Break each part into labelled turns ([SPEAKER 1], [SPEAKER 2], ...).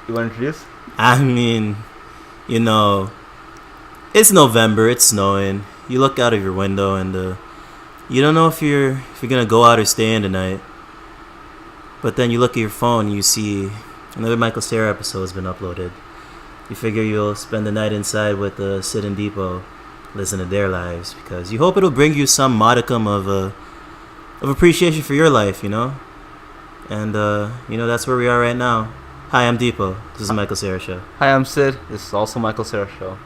[SPEAKER 1] You want to introduce?
[SPEAKER 2] I mean, it's November. It's snowing. You look out of your window and you don't know if you're gonna go out or stay in tonight. But then you look at your phone and you see another Michael Cera episode has been uploaded. You figure you'll spend the night inside with Sid and Dipo, listen to their lives, because you hope it'll bring you some modicum of appreciation for your life, And that's where we are right now. Hi, I'm Dipo. This is the Michael Cera Show.
[SPEAKER 1] Hi, I'm Sid. This is also Michael Cera Show.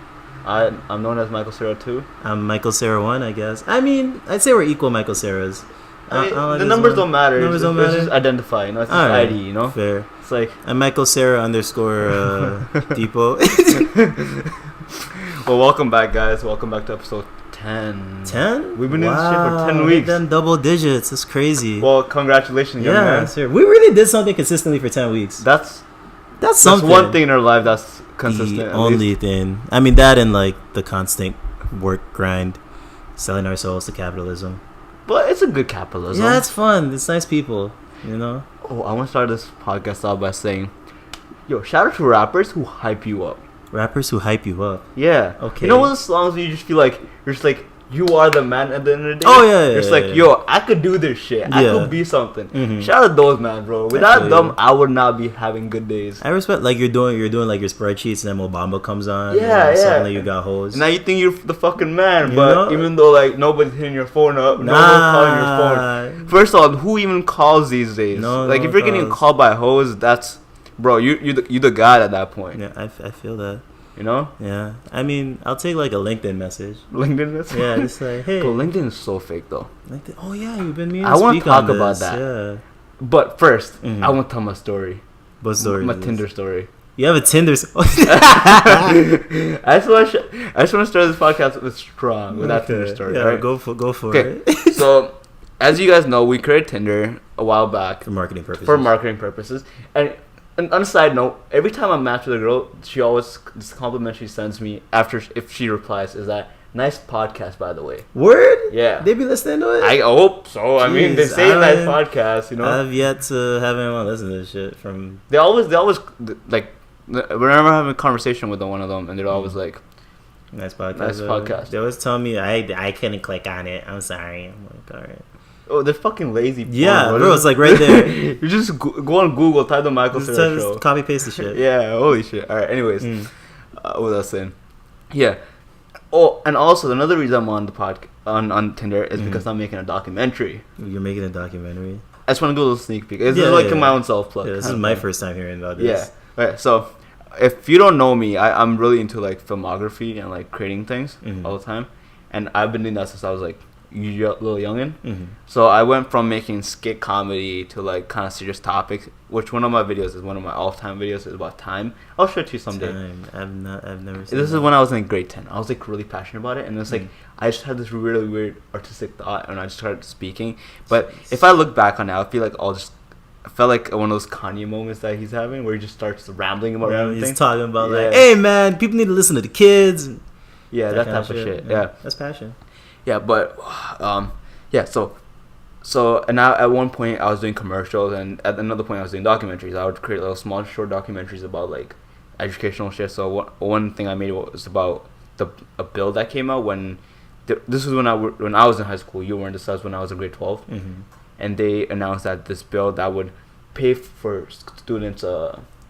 [SPEAKER 1] I'm known as Michael Cera 2.
[SPEAKER 2] I'm Michael Cera 1, I guess. I mean, I'd say we're equal Michael Ceras.
[SPEAKER 1] The numbers don't matter.
[SPEAKER 2] Numbers don't matter.
[SPEAKER 1] It's just identify, it's just
[SPEAKER 2] right.
[SPEAKER 1] ID,
[SPEAKER 2] Fair.
[SPEAKER 1] It's like...
[SPEAKER 2] I'm Michael Cera _ Dipo.
[SPEAKER 1] Well, welcome back, guys. Welcome back to episode 10.
[SPEAKER 2] 10?
[SPEAKER 1] We've been doing this shit for 10 weeks.
[SPEAKER 2] We've done double digits. That's crazy.
[SPEAKER 1] Well, congratulations, young man.
[SPEAKER 2] Sure. We really did something consistently for 10 weeks.
[SPEAKER 1] That's
[SPEAKER 2] something.
[SPEAKER 1] one thing in our life that's consistent.
[SPEAKER 2] The only thing. I mean, that and the constant work grind, selling our souls to capitalism.
[SPEAKER 1] But it's a good capitalism.
[SPEAKER 2] Yeah, it's fun. It's nice people, Oh,
[SPEAKER 1] I want to start this podcast off by saying, yo, shout out to rappers who hype you up.
[SPEAKER 2] Rappers who hype you up.
[SPEAKER 1] Yeah.
[SPEAKER 2] Okay.
[SPEAKER 1] You know those songs where you just feel like you're just like you are the man at the end of the day?
[SPEAKER 2] Oh yeah.
[SPEAKER 1] You're just like, yo, I could do this shit. I could be something.
[SPEAKER 2] Mm-hmm.
[SPEAKER 1] Shout out those man, bro. Without them, I would not be having good days.
[SPEAKER 2] I respect you're doing your spreadsheets and then Obama comes on.
[SPEAKER 1] Yeah,
[SPEAKER 2] and suddenly you got hoes.
[SPEAKER 1] And now you think you're the fucking man, but even though nobody's hitting your phone up, no one's calling your phone. First of all, who even calls these days? If you're getting called by hoes, that's bro, you the guy at that point.
[SPEAKER 2] Yeah, I feel that.
[SPEAKER 1] Yeah.
[SPEAKER 2] I mean, I'll take a LinkedIn message.
[SPEAKER 1] LinkedIn message?
[SPEAKER 2] Yeah, just hey.
[SPEAKER 1] But LinkedIn is so fake though.
[SPEAKER 2] LinkedIn. Oh yeah, you've been meaning
[SPEAKER 1] I want to talk about
[SPEAKER 2] this.
[SPEAKER 1] that.
[SPEAKER 2] Yeah.
[SPEAKER 1] But first, I want to tell my story.
[SPEAKER 2] What story?
[SPEAKER 1] My Tinder story.
[SPEAKER 2] You have a Tinder.
[SPEAKER 1] I just want to start this podcast with that Tinder story.
[SPEAKER 2] Yeah,
[SPEAKER 1] right?
[SPEAKER 2] go for it.
[SPEAKER 1] So, as you guys know, we created Tinder a while back
[SPEAKER 2] for marketing purposes.
[SPEAKER 1] And on a side note, every time I match with a girl, she always, this compliment she sends me if she replies is that, nice podcast, by the way.
[SPEAKER 2] Word?
[SPEAKER 1] Yeah.
[SPEAKER 2] They be listening to it?
[SPEAKER 1] I hope so. Jeez, I mean, they say nice podcast,
[SPEAKER 2] I've yet to have anyone listen to this shit from...
[SPEAKER 1] They always, whenever I'm having a conversation with one of them, and they're always like...
[SPEAKER 2] Nice podcast. They always tell me, I couldn't click on it. I'm sorry. I'm like, alright.
[SPEAKER 1] Oh, they're fucking lazy.
[SPEAKER 2] Yeah, bro, it's right there.
[SPEAKER 1] You just go on Google, type the Michael Cera Show.
[SPEAKER 2] Copy paste the shit.
[SPEAKER 1] Yeah, holy shit. All right, anyways. What was I saying? Yeah. Oh, and also another reason I'm on the on Tinder is because I'm making a documentary.
[SPEAKER 2] You're making a documentary?
[SPEAKER 1] I just want to do a little sneak peek. It's my own self plug.
[SPEAKER 2] Yeah, this is my first time hearing about this.
[SPEAKER 1] Yeah. All right, so if you don't know me, I'm really into filmography and creating things all the time, and I've been doing that since I was little youngin. So I went from making skit comedy to kind of serious topics, which one of my videos is one of my all-time videos is about time. I'll show it to you someday.
[SPEAKER 2] I've never seen
[SPEAKER 1] this is when I was in grade 10. I was really passionate about it, and it's I just had this really weird artistic thought, and I just started speaking. But if I look back on it, I feel I felt like one of those Kanye moments that he's having where he just starts rambling about everything.
[SPEAKER 2] He's talking about hey man, people need to listen to the kids.
[SPEAKER 1] Yeah, that type of shit. Yeah,
[SPEAKER 2] that's passion.
[SPEAKER 1] Yeah, but so and now at one point I was doing commercials, and at another point I was doing documentaries. I would create little small short documentaries about educational shit. So one thing I made was about a bill that came out when this was when I was in high school. You weren't. This was when I was in grade 12, and they announced that this bill that would pay for students'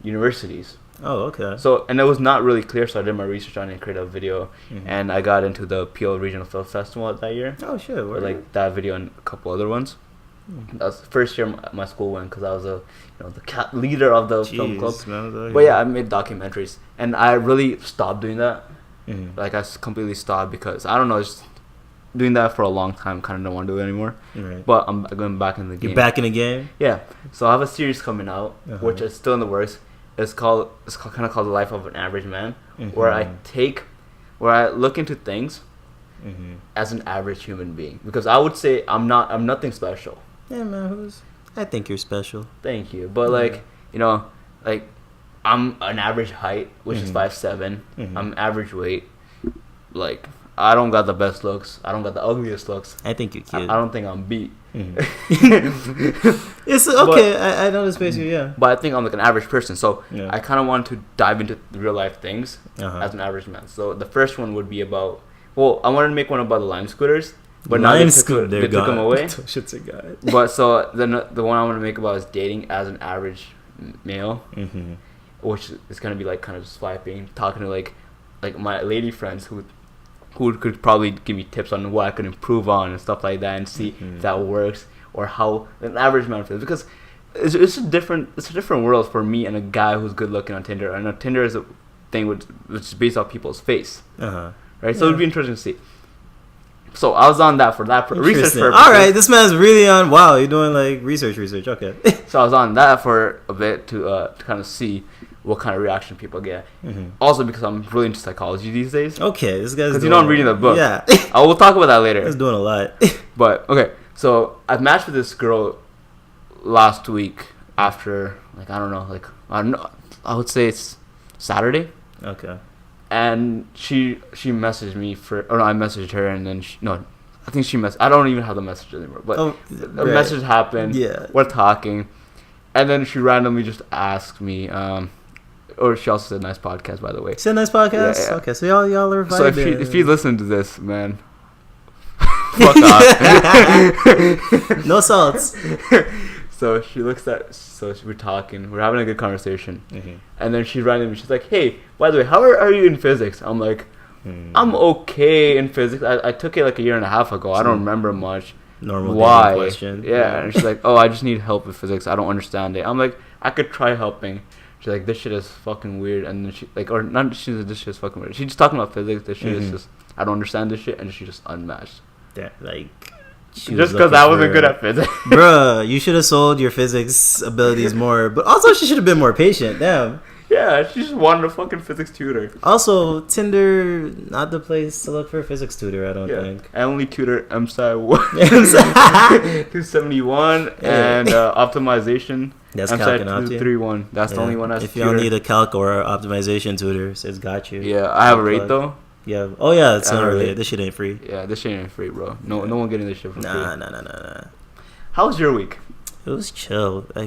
[SPEAKER 1] universities.
[SPEAKER 2] Oh, okay.
[SPEAKER 1] So, and it was not really clear, so I did my research on it and created a video, and I got into the PL Regional Film Festival that year.
[SPEAKER 2] Oh, shit.
[SPEAKER 1] With, that video and a couple other ones. That was the first year my school went, because I was the leader of the film club.
[SPEAKER 2] Man,
[SPEAKER 1] but yeah, I made documentaries, and I really stopped doing that. I completely stopped because, I don't know, just doing that for a long time, kind of don't want to do it anymore.
[SPEAKER 2] Right.
[SPEAKER 1] But I'm going back in the game.
[SPEAKER 2] You're back in the game?
[SPEAKER 1] Yeah. So I have a series coming out, which is still in the works. It's kind of called The Life of an Average Man, where I look into things as an average human being, because I would say I'm nothing special.
[SPEAKER 2] Yeah, man, I think you're special.
[SPEAKER 1] Thank you, but I'm an average height, which is 5'7". I'm average weight, I don't got the best looks. I don't got the ugliest looks.
[SPEAKER 2] I think you're cute.
[SPEAKER 1] I don't think I'm beat.
[SPEAKER 2] It's okay. But, I know the space here, yeah.
[SPEAKER 1] But I think I'm like an average person, so
[SPEAKER 2] yeah.
[SPEAKER 1] I kind of want to dive into real life things as an average man. So the first one would be about. Well, I wanted to make one about the Lime scooters, but now they took them away.
[SPEAKER 2] Shit's a god.
[SPEAKER 1] But so then the one I want to make about is dating as an average male, which is gonna be like kind of just swiping, talking to like my lady friends who could probably give me tips on what I could improve on and stuff like that, and see if that works or how an average man feels, because it's a different world for me and a guy who's good looking on Tinder. And Tinder is a thing which is based off people's face, right? So it'd be interesting to see. So I was on that for that research purpose.
[SPEAKER 2] All right, this man's really on. Wow, you're doing like research. Okay.
[SPEAKER 1] So I was on that for a bit to kind of see what kind of reaction people get. Also because I'm really into psychology these days.
[SPEAKER 2] Okay, this guy's.
[SPEAKER 1] Because I'm reading the book.
[SPEAKER 2] Yeah.
[SPEAKER 1] I will talk about that later.
[SPEAKER 2] He's doing a lot.
[SPEAKER 1] But okay, so I matched with this girl last week after I don't know, I would say it's Saturday.
[SPEAKER 2] Okay.
[SPEAKER 1] And she messaged me I messaged her, and then I think she I don't even have the message anymore, but a message happened. Yeah. We're talking, and then she randomly just asked me, or she also said nice podcast, by the way.
[SPEAKER 2] Said nice podcast? Yeah. Okay, so y'all are vibing.
[SPEAKER 1] So if you listen to this, man, fuck off.
[SPEAKER 2] No salts.
[SPEAKER 1] So we're talking, we're having a good conversation, and then she's like, hey, by the way, how are you in physics? I'm like, I'm okay in physics. I took it like a year and a half ago. I don't remember much.
[SPEAKER 2] Normal
[SPEAKER 1] why
[SPEAKER 2] question.
[SPEAKER 1] Yeah. And she's like, oh, I just need help with physics. I don't understand it. I'm like, I could try helping. She's like, this shit is fucking weird. And then this shit is fucking weird. She's just talking about physics. This shit is just, I don't understand this shit, and she just unmatched.
[SPEAKER 2] Yeah,
[SPEAKER 1] just because I wasn't good at physics.
[SPEAKER 2] Bruh, you should have sold your physics abilities more. But also, she should have been more patient. Damn.
[SPEAKER 1] Yeah, she just wanted a fucking physics tutor.
[SPEAKER 2] Also, Tinder, not the place to look for a physics tutor, I don't think.
[SPEAKER 1] I only tutor MSci 271 and optimization.
[SPEAKER 2] That's
[SPEAKER 1] MSci 231. That's the only one that's
[SPEAKER 2] if you don't need a calc or optimization tutor, it's got you.
[SPEAKER 1] Yeah, I have a rate though.
[SPEAKER 2] Yeah. Oh yeah, it's not related. This shit ain't free.
[SPEAKER 1] Yeah, this shit ain't free, bro. No one getting this shit for free.
[SPEAKER 2] Nah.
[SPEAKER 1] How was your week?
[SPEAKER 2] It was chill. I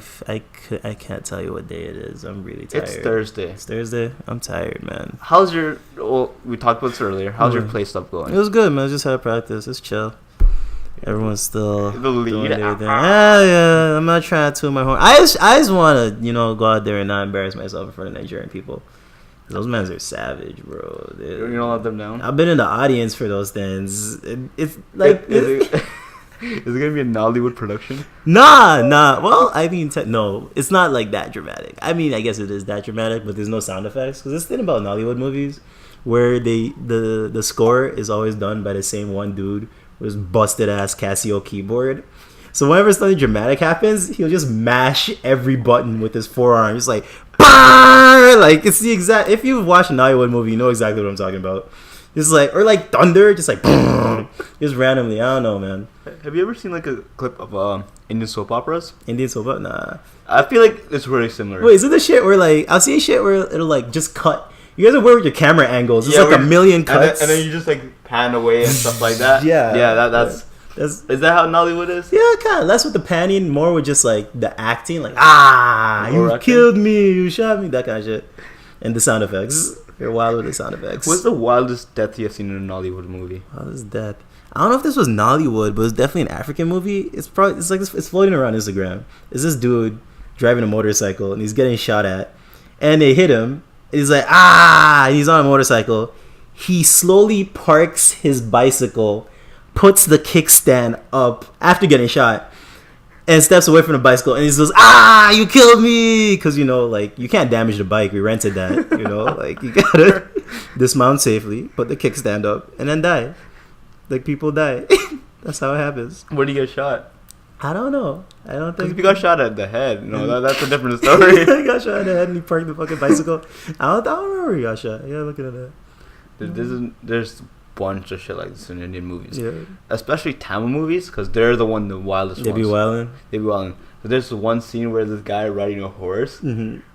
[SPEAKER 2] can't tell you what day it is. I'm really tired.
[SPEAKER 1] It's Thursday.
[SPEAKER 2] It's Thursday. I'm tired, man.
[SPEAKER 1] How's your... Well, we talked about this earlier. How's your play stuff going?
[SPEAKER 2] It was good, man. I just had practice. It's chill. Everyone's still
[SPEAKER 1] the lead.
[SPEAKER 2] Doing everything. Yeah. I'm not trying to toot my horn. I just want to, go out there and not embarrass myself in front of Nigerian people. Those men are savage, bro.
[SPEAKER 1] You don't let them down?
[SPEAKER 2] I've been in the audience for those things. It's like...
[SPEAKER 1] Is it gonna be a Nollywood production?
[SPEAKER 2] Nah. Well, I mean, no, it's not like that dramatic. I mean, I guess it is that dramatic, but there's no sound effects. Because this thing about Nollywood movies, where the score is always done by the same one dude with his busted ass Casio keyboard. So whenever something dramatic happens, he'll just mash every button with his forearm. It's like, BARR! Like it's the exact. If you've watched a Nollywood movie, you know exactly what I'm talking about. It's like, or like thunder, just like, just randomly. I don't know, man.
[SPEAKER 1] Have you ever seen like a clip of Indian soap operas?
[SPEAKER 2] Indian soap opera? Nah.
[SPEAKER 1] I feel like it's really similar.
[SPEAKER 2] Wait, is it the shit where like I'll see shit where it'll like just cut? You guys are weird with your camera angles. It's like a million cuts,
[SPEAKER 1] and then you just like pan away and stuff like that.
[SPEAKER 2] Yeah.
[SPEAKER 1] That's. Is that how Nollywood is?
[SPEAKER 2] Yeah, kind of. Less with the panning, more with just like the acting, like you killed me, you shot me, that kind of shit, and the sound effects. You're wild with the sound effects.
[SPEAKER 1] What's the wildest death you've seen in a Nollywood movie?
[SPEAKER 2] Wildest death? I don't know if this was Nollywood, but it's definitely an African movie. It's floating around Instagram. It's this dude driving a motorcycle and he's getting shot at, and they hit him. And he's like and he's on a motorcycle. He slowly parks his bicycle, puts the kickstand up after getting shot, and steps away from the bicycle, and he goes, you killed me! Because, like, you can't damage the bike. We rented that, like, you gotta dismount safely, put the kickstand up, and then die. Like, people die. That's how it happens.
[SPEAKER 1] Where did you get shot?
[SPEAKER 2] I don't know. I don't think...
[SPEAKER 1] If you got shot at the head, that's a different story.
[SPEAKER 2] He got shot at the head, and he parked the fucking bicycle. I don't remember he got shot. Yeah, looking at that.
[SPEAKER 1] There's bunch of shit like this in Indian movies,
[SPEAKER 2] yeah,
[SPEAKER 1] especially Tamil movies, because they're the wildest
[SPEAKER 2] ones. They be wilding.
[SPEAKER 1] So there's one scene where this guy riding a horse.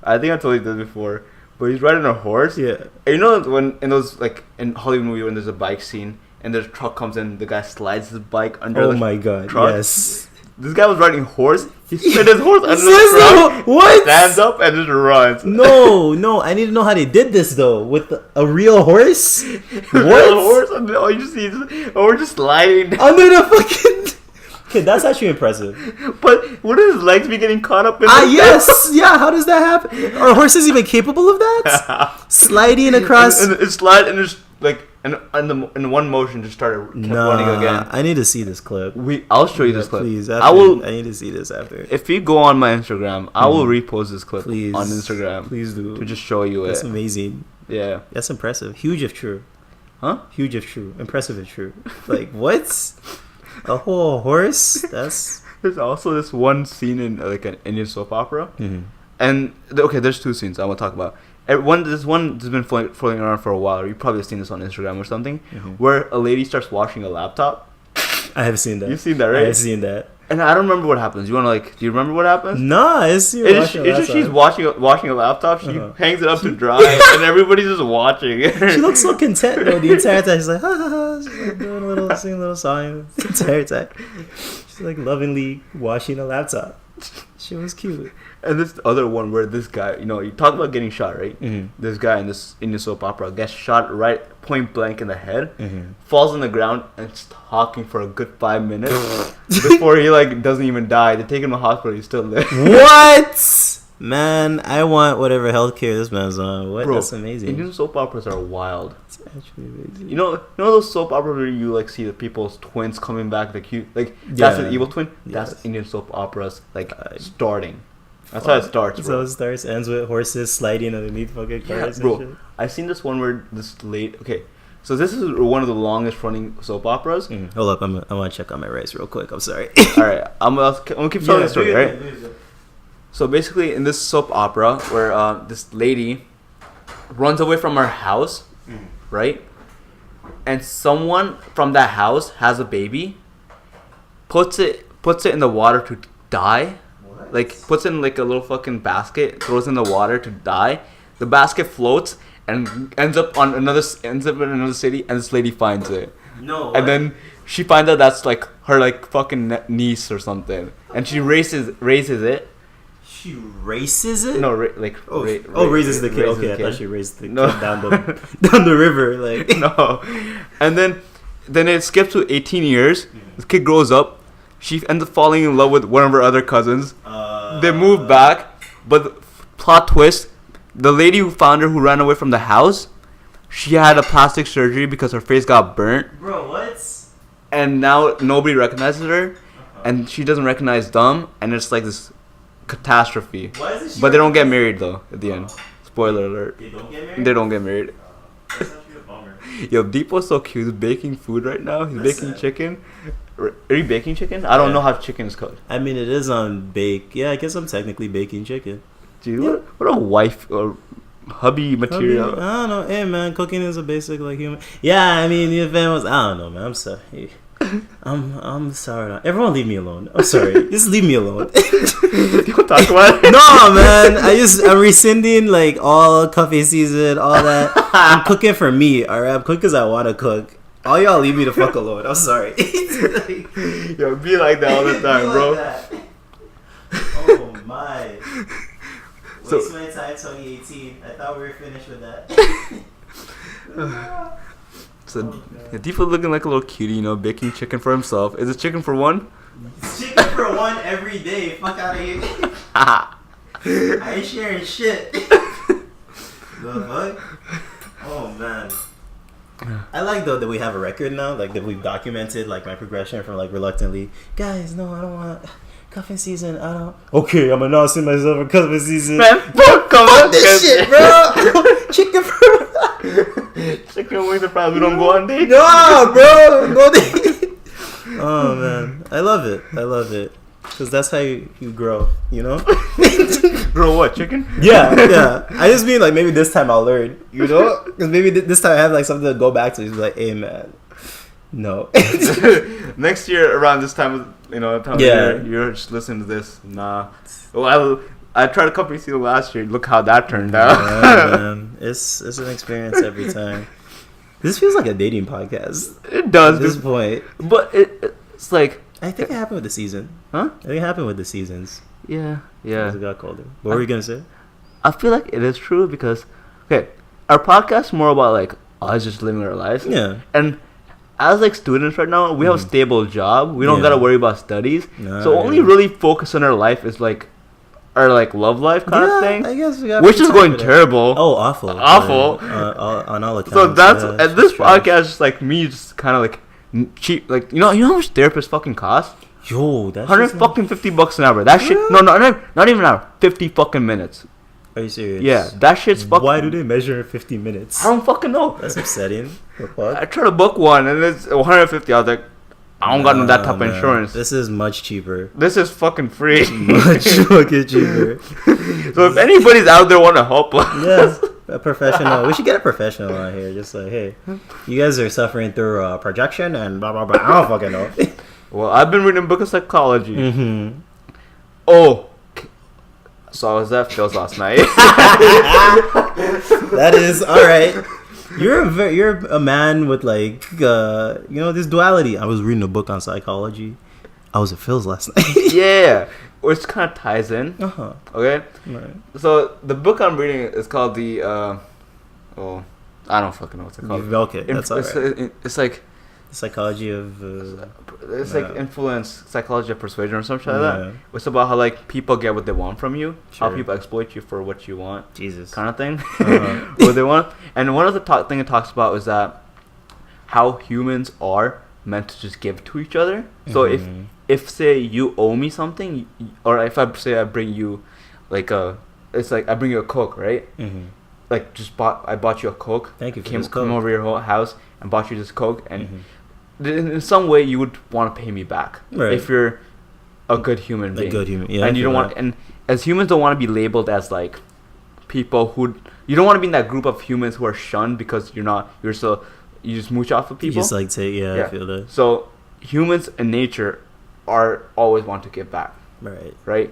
[SPEAKER 1] I think I told you this before, but he's riding a horse.
[SPEAKER 2] Yeah.
[SPEAKER 1] And when in those like in Hollywood movie when there's a bike scene and the truck comes in. The guy slides his bike under
[SPEAKER 2] Oh
[SPEAKER 1] the
[SPEAKER 2] my god!
[SPEAKER 1] truck.
[SPEAKER 2] Yes.
[SPEAKER 1] This guy was riding horse. He slid his horse under the truck.
[SPEAKER 2] What?
[SPEAKER 1] Stands up and just runs.
[SPEAKER 2] No, I need to know how they did this though. With a real horse? What?
[SPEAKER 1] A horse, and all you just see is we're just sliding
[SPEAKER 2] Under the fucking. Okay, that's actually impressive.
[SPEAKER 1] But wouldn't his legs be getting caught up in
[SPEAKER 2] Yes! Yeah, how does that happen? Are horses even capable of that? Sliding across.
[SPEAKER 1] And it slid and just like in one motion just kept running again.
[SPEAKER 2] I need to see this clip.
[SPEAKER 1] I'll show you this clip.
[SPEAKER 2] Please,
[SPEAKER 1] I will.
[SPEAKER 2] I need to see this after.
[SPEAKER 1] If you go on my Instagram, I will repost this clip
[SPEAKER 2] Please,
[SPEAKER 1] on Instagram.
[SPEAKER 2] Please do.
[SPEAKER 1] To just show you
[SPEAKER 2] That's
[SPEAKER 1] it.
[SPEAKER 2] amazing.
[SPEAKER 1] Yeah.
[SPEAKER 2] That's impressive. Huge if true.
[SPEAKER 1] Huh?
[SPEAKER 2] Huge if true. Impressive if true. Like, what? A whole horse? That's...
[SPEAKER 1] There's also this one scene in like an Indian soap opera.
[SPEAKER 2] Mm-hmm.
[SPEAKER 1] And, okay, there's two scenes I want to talk about. This one has been floating around for a while. You've probably seen this on Instagram or something. Mm-hmm. Where a lady starts washing a laptop.
[SPEAKER 2] I have seen that.
[SPEAKER 1] You've seen that, right?
[SPEAKER 2] I have seen that.
[SPEAKER 1] And I don't remember what happens. Do you remember what happens?
[SPEAKER 2] Nah, it's
[SPEAKER 1] just she's washing a laptop. She hangs it up to dry, and everybody's just watching.
[SPEAKER 2] She looks so content though the entire time. She's like, ha ha ha. She's like singing a little song the entire time. She's like lovingly washing a laptop. She was cute.
[SPEAKER 1] And this other one where this guy, you talk about getting shot, right?
[SPEAKER 2] Mm-hmm.
[SPEAKER 1] This guy in this soap opera gets shot right point blank in the head, falls on the ground, and is talking for a good 5 minutes before he doesn't even die. They take him to the hospital. He's still there.
[SPEAKER 2] What? Man, I want whatever healthcare this man's on. What?
[SPEAKER 1] Bro,
[SPEAKER 2] that's amazing.
[SPEAKER 1] Indian soap operas are wild.
[SPEAKER 2] It's actually amazing.
[SPEAKER 1] You know those soap operas where you see the people's twins coming back, that's an evil twin.
[SPEAKER 2] Yes.
[SPEAKER 1] That's Indian soap operas starting. That's how it starts, bro.
[SPEAKER 2] So it starts, ends with horses sliding underneath fucking cars.
[SPEAKER 1] Yeah, bro. I've seen this one where this late. Okay, so this is one of the longest running soap operas.
[SPEAKER 2] Hold up, I want to check on my rice real quick. I'm sorry.
[SPEAKER 1] All right, I'm gonna keep telling the story, right? So basically, in this soap opera, where this lady runs away from her house, right, and someone from that house has a baby, puts it in the water to die. Puts in a little fucking basket, throws in the water to die. The basket floats and ends up in another city, and this lady finds it.
[SPEAKER 2] No.
[SPEAKER 1] And then she finds out that's her fucking niece or something, and she raises it.
[SPEAKER 2] She races it?
[SPEAKER 1] No,
[SPEAKER 2] raises the kid. Okay, I thought she raised the kid down the river,
[SPEAKER 1] No, and then it skips to 18 years. This kid grows up. She ends up falling in love with one of her other cousins. They move back, but plot twist: the lady who found her, who ran away from the house, she had a plastic surgery because her face got burnt.
[SPEAKER 2] Bro, what?
[SPEAKER 1] And now nobody recognizes her, and she doesn't recognize them, and it's like this catastrophe. But they don't get married though at the end. Spoiler alert.
[SPEAKER 2] They don't get married?
[SPEAKER 1] They don't get married.
[SPEAKER 2] That's actually a bummer.
[SPEAKER 1] Yo, Dipo's so cute. He's baking food right now. He's baking chicken. Are you baking chicken? I don't know how chicken is cooked.
[SPEAKER 2] I mean, it is on bake. Yeah, I guess I'm technically baking chicken.
[SPEAKER 1] Dude, what a wife or hubby material.
[SPEAKER 2] I don't know. Hey, man, cooking is a basic human. Yeah, I mean, the event was. I don't know, man. I'm sorry. I'm sorry. Everyone, leave me alone. I'm sorry. Just leave me alone.
[SPEAKER 1] Don't talk about it.
[SPEAKER 2] No, man. I'm rescinding all coffee season, all that. I'm cooking for me. All right, I'm cooking because I want to cook. All y'all leave me the fuck alone. I'm sorry.
[SPEAKER 1] Yo, be like that all the time, bro.
[SPEAKER 2] Oh my.
[SPEAKER 1] So,
[SPEAKER 2] Waste My Time 2018. I thought we were finished with that.
[SPEAKER 1] So, Dipo looking like a little cutie, baking chicken for himself. Is it chicken for one?
[SPEAKER 2] It's chicken for one every day. Fuck out of here. I ain't sharing shit. The fuck? Oh man. I like though that we have a record now, that we've documented my progression from reluctantly, guys, no, I don't want cuffing season, I don't. Okay, I'm announcing myself for cuffing season.
[SPEAKER 1] Man, fuck
[SPEAKER 2] this shit, bro.
[SPEAKER 1] Chicken wings and fries. We don't go on dates.
[SPEAKER 2] No, bro, go date. Oh man, I love it. Because that's how you grow,
[SPEAKER 1] Grow what, chicken?
[SPEAKER 2] Yeah. I just mean maybe this time I'll learn, Because maybe this time I have something to go back to. Just be like, hey man, no.
[SPEAKER 1] Next year around this time, of year, you're just listening to this. Nah. Well, I tried a company seal last year. Look how that turned out.
[SPEAKER 2] Yeah, man. It's an experience every time. This feels like a dating podcast.
[SPEAKER 1] It does.
[SPEAKER 2] At this point.
[SPEAKER 1] But it's like...
[SPEAKER 2] I think it happened with the season.
[SPEAKER 1] Huh?
[SPEAKER 2] I think it happened with the seasons.
[SPEAKER 1] Yeah.
[SPEAKER 2] As it got colder. What were you going to say?
[SPEAKER 1] I feel like it is true because... Okay, our podcast is more about, like, us just living our lives.
[SPEAKER 2] Yeah.
[SPEAKER 1] And as, like, students right now, we have a stable job. We don't got to worry about studies. So only really focus on our life is, like, our, like, love life kind of thing.
[SPEAKER 2] I guess we got
[SPEAKER 1] which is going terrible.
[SPEAKER 2] Oh, awful.
[SPEAKER 1] Awful.
[SPEAKER 2] On all accounts.
[SPEAKER 1] So that's... and this podcast is, like, me just kind of, like, cheap. Like, you know how much therapists fucking cost?
[SPEAKER 2] Yo, that's
[SPEAKER 1] $150 an hour. That shit... No, not even an hour. 50 fucking minutes.
[SPEAKER 2] Are you serious?
[SPEAKER 1] Yeah, that shit's fucking...
[SPEAKER 2] Why do they measure in 50 minutes?
[SPEAKER 1] I don't fucking know.
[SPEAKER 2] That's upsetting. The fuck?
[SPEAKER 1] I tried to book one and it's $150. I was like, I don't got no that type of insurance.
[SPEAKER 2] This is much cheaper.
[SPEAKER 1] This is fucking free.
[SPEAKER 2] Much fucking cheaper.
[SPEAKER 1] So if anybody's out there want to help us...
[SPEAKER 2] Yes, a professional. We should get a professional on here. Just like, hey, you guys are suffering through projection and blah, blah, blah. I don't fucking know.
[SPEAKER 1] Well, I've been reading a book of psychology.
[SPEAKER 2] Mm-hmm.
[SPEAKER 1] Oh... So I was at Phil's last night.
[SPEAKER 2] That is alright. You're a man with like this duality. I was reading a book on psychology. I was at Phil's last night.
[SPEAKER 1] Yeah, which kind of ties in. Okay.
[SPEAKER 2] Right.
[SPEAKER 1] So the book I'm reading is called the. I don't fucking know what's it called.
[SPEAKER 2] Okay, that's alright.
[SPEAKER 1] It's like.
[SPEAKER 2] Psychology of
[SPEAKER 1] it's like influence, psychology of persuasion or something like that. It's about how like people get what they want from you, how people exploit you for what you want, kind of thing. What they want. And one of the thing it talks about is that how humans are meant to just give to each other. So if say you owe me something, or if I say I bring you like it's like I bring you a Coke, right? Like I bought you a Coke.
[SPEAKER 2] Thank you for this
[SPEAKER 1] Came over your house and bought you this Coke and. In some way, you would want to pay me back if you're a good human being.
[SPEAKER 2] Yeah.
[SPEAKER 1] And you don't want, and as humans, don't want to be labeled as like people who you don't want to be in that group of humans who are shunned because you just mooch off of people.
[SPEAKER 2] You just like say, I feel that.
[SPEAKER 1] So humans in nature always want to give back. Right.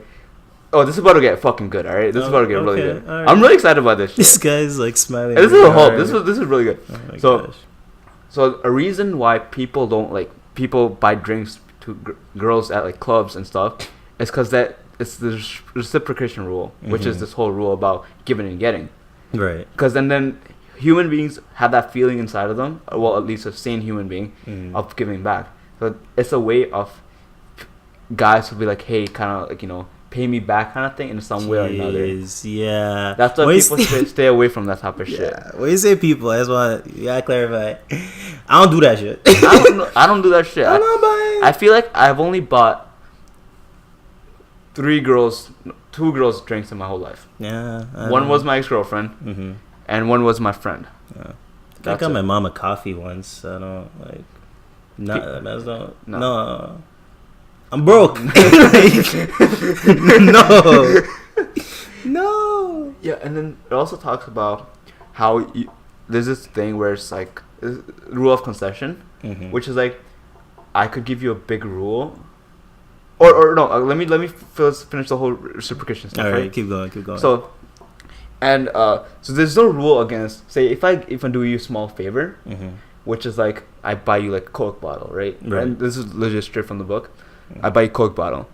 [SPEAKER 1] Oh, this is about to get fucking good. All right, this is about to get really good. Right. I'm really excited about this shit.
[SPEAKER 2] This guy's like smiling.
[SPEAKER 1] This is a hope. This is really good.
[SPEAKER 2] Oh my gosh.
[SPEAKER 1] So a reason why people buy drinks to girls at like clubs and stuff is because that it's the reciprocation rule, which is this whole rule about giving and getting.
[SPEAKER 2] Right.
[SPEAKER 1] Because then human beings have that feeling inside of them, well at least a sane human being, of giving back. So it's a way of guys to be like, hey, kind of like pay me back kind of thing in some way or another.
[SPEAKER 2] Yeah.
[SPEAKER 1] That's why people stay away from that type of shit.
[SPEAKER 2] When you say people, I just want to clarify. I don't do that shit.
[SPEAKER 1] I don't do that shit.
[SPEAKER 2] I'm not buying.
[SPEAKER 1] I feel like I've only bought 2 girls drinks in my whole life.
[SPEAKER 2] Yeah.
[SPEAKER 1] One was my ex-girlfriend, and one was my friend.
[SPEAKER 2] Yeah. I got my mom a coffee once. I don't like. No. I'm broke. No.
[SPEAKER 1] Yeah, and then it also talks about how there's this thing where it's like rule of concession, which is like I could give you a big rule, or no. Let me first finish the whole reciprocation stuff.
[SPEAKER 2] All right, keep going.
[SPEAKER 1] So, and so there's no rule against say if I do you a small favor, which is like I buy you like a Coke bottle, right? And this is legit straight from the book. I buy you a Coke bottle.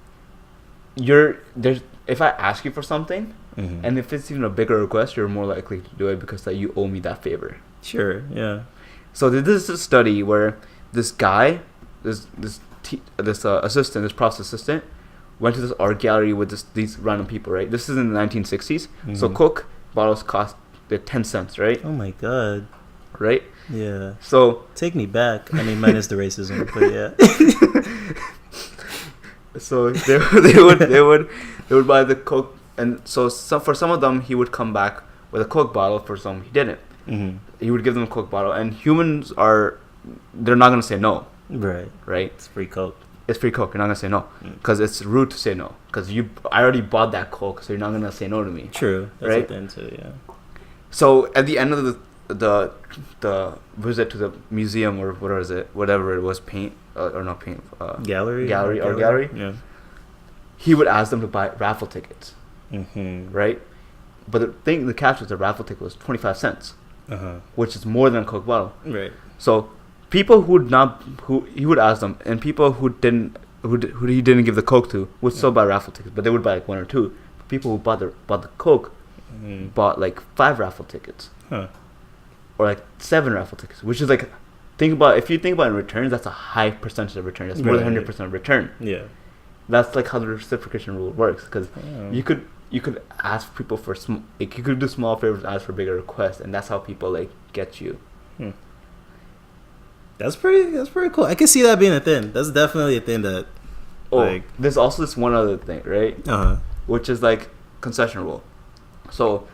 [SPEAKER 1] If I ask you for something, and if it's even a bigger request, you're more likely to do it because that you owe me that favor.
[SPEAKER 2] Sure. Yeah.
[SPEAKER 1] So this is a study where this guy, this process assistant, went to this art gallery with these random people. Right. This is in the 1960s. So Coke bottles cost 10 cents. Right.
[SPEAKER 2] Oh my god.
[SPEAKER 1] Right.
[SPEAKER 2] Yeah.
[SPEAKER 1] So
[SPEAKER 2] take me back. I mean, minus the racism, but yeah.
[SPEAKER 1] So they would buy the Coke, and so for some of them he would come back with a Coke bottle. For some he didn't. He would give them a Coke bottle, and humans they're not gonna say no.
[SPEAKER 2] Right.
[SPEAKER 1] It's
[SPEAKER 2] free Coke.
[SPEAKER 1] It's free Coke. You're not gonna say no because it's rude to say no because I already bought that Coke, so you're not gonna say no to me.
[SPEAKER 2] True. That's
[SPEAKER 1] right.
[SPEAKER 2] Then too, yeah.
[SPEAKER 1] So at the end of the visit to the museum or whatever it was, paint or not paint, gallery.
[SPEAKER 2] Yeah.
[SPEAKER 1] He would ask them to buy raffle tickets, right? But the catch was the raffle ticket was 25 cents. which is more than a Coke bottle.
[SPEAKER 2] Right.
[SPEAKER 1] So people who he would ask them, and people who he didn't give the Coke to would still buy raffle tickets, but they would buy like 1 or 2. People who bought the Coke bought like 5 raffle tickets, or like 7 raffle tickets, which is like, if you think about in returns, that's a high percentage of return. That's more than 100% return.
[SPEAKER 2] Yeah.
[SPEAKER 1] That's like how the reciprocation rule works, because you could ask people for you could do small favors, ask for bigger requests, and that's how people like get you.
[SPEAKER 2] That's pretty cool. I can see that being a thing. That's definitely a thing that.
[SPEAKER 1] There's also this one other thing, right? Which is like concession rule. So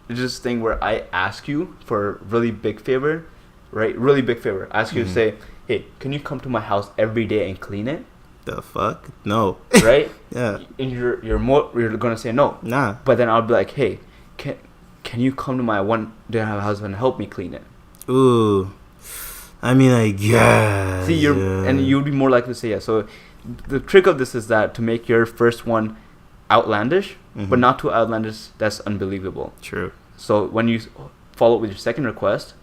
[SPEAKER 1] it's this thing where I ask you for a really big favor, right? Really big favor. I ask you to say, hey, can you come to my house every day and clean it?
[SPEAKER 2] The fuck? No.
[SPEAKER 1] Right?
[SPEAKER 2] Yeah.
[SPEAKER 1] And you're gonna say no.
[SPEAKER 2] Nah.
[SPEAKER 1] But then I'll be like, hey, can you come to my house and help me clean it?
[SPEAKER 2] Ooh. I mean, I guess.
[SPEAKER 1] See, and you'd be more likely to say yes. So the trick of this is that to make your first one outlandish, but not too outlandish that's unbelievable.
[SPEAKER 2] True.
[SPEAKER 1] So when you follow up with your second request,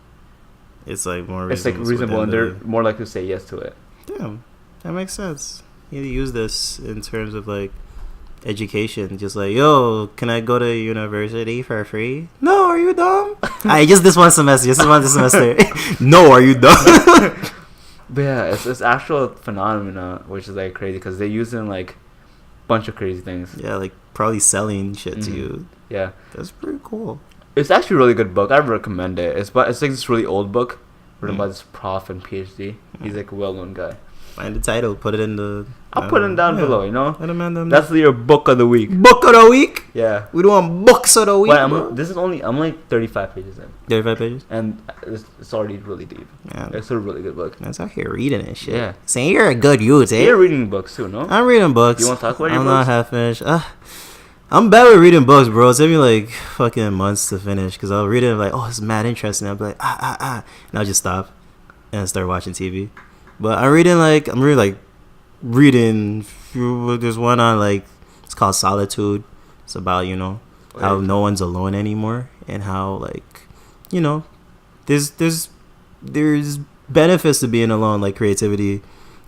[SPEAKER 2] it's like more
[SPEAKER 1] reasonable, and they're more likely to say yes to it.
[SPEAKER 2] Damn, that makes sense. You need to use this in terms of like education. Just like, yo, can I go to university for free? No, are you dumb? Just this one semester. No, are you dumb?
[SPEAKER 1] But yeah, it's actual phenomena, which is like crazy because they use it in like bunch of crazy things.
[SPEAKER 2] Yeah, like probably selling shit to you.
[SPEAKER 1] Yeah,
[SPEAKER 2] that's pretty cool.
[SPEAKER 1] It's actually a really good book. I recommend it. It's like this really old book written by this prof and PhD. He's like a well-known guy.
[SPEAKER 2] Find the title. Put it in the.
[SPEAKER 1] I'll put it down below. You know.
[SPEAKER 2] That's
[SPEAKER 1] your book of the week.
[SPEAKER 2] Book of the week.
[SPEAKER 1] Yeah.
[SPEAKER 2] We want books of the week.
[SPEAKER 1] I'm like 35 pages in.
[SPEAKER 2] 35 pages.
[SPEAKER 1] And it's already really deep. Yeah. It's a really good book.
[SPEAKER 2] That's out here reading and shit.
[SPEAKER 1] Yeah.
[SPEAKER 2] Saying you're a good youth, eh?
[SPEAKER 1] You're reading books too, no?
[SPEAKER 2] I'm reading books.
[SPEAKER 1] You want to talk about your
[SPEAKER 2] books?
[SPEAKER 1] I'm
[SPEAKER 2] not half finished. I'm bad with reading books, bro. It's taking me like fucking months to finish because I'll read it like, oh, it's mad interesting. I'll be like, and I'll just stop and start watching TV. But I'm reading. There's one on like, it's called Solitude. It's about how no one's alone anymore and how like there's benefits to being alone, like creativity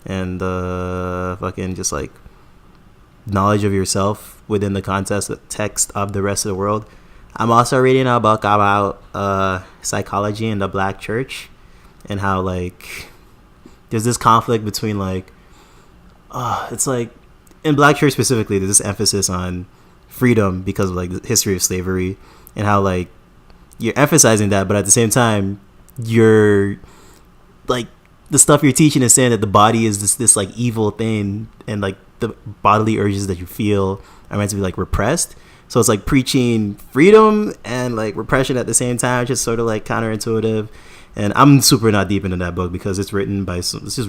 [SPEAKER 2] and fucking just like knowledge of yourself within the context of the rest of the world. I'm also reading a book about psychology in the Black church and how like there's this conflict between like it's like in Black church specifically there's this emphasis on freedom because of like the history of slavery and how like you're emphasizing that, but at the same time you're like the stuff you're teaching is saying that the body is this like evil thing and like the bodily urges that you feel are meant to be like repressed. So it's like preaching freedom and like repression at the same time, just sort of like counterintuitive. And I'm super not deep into that book because it's just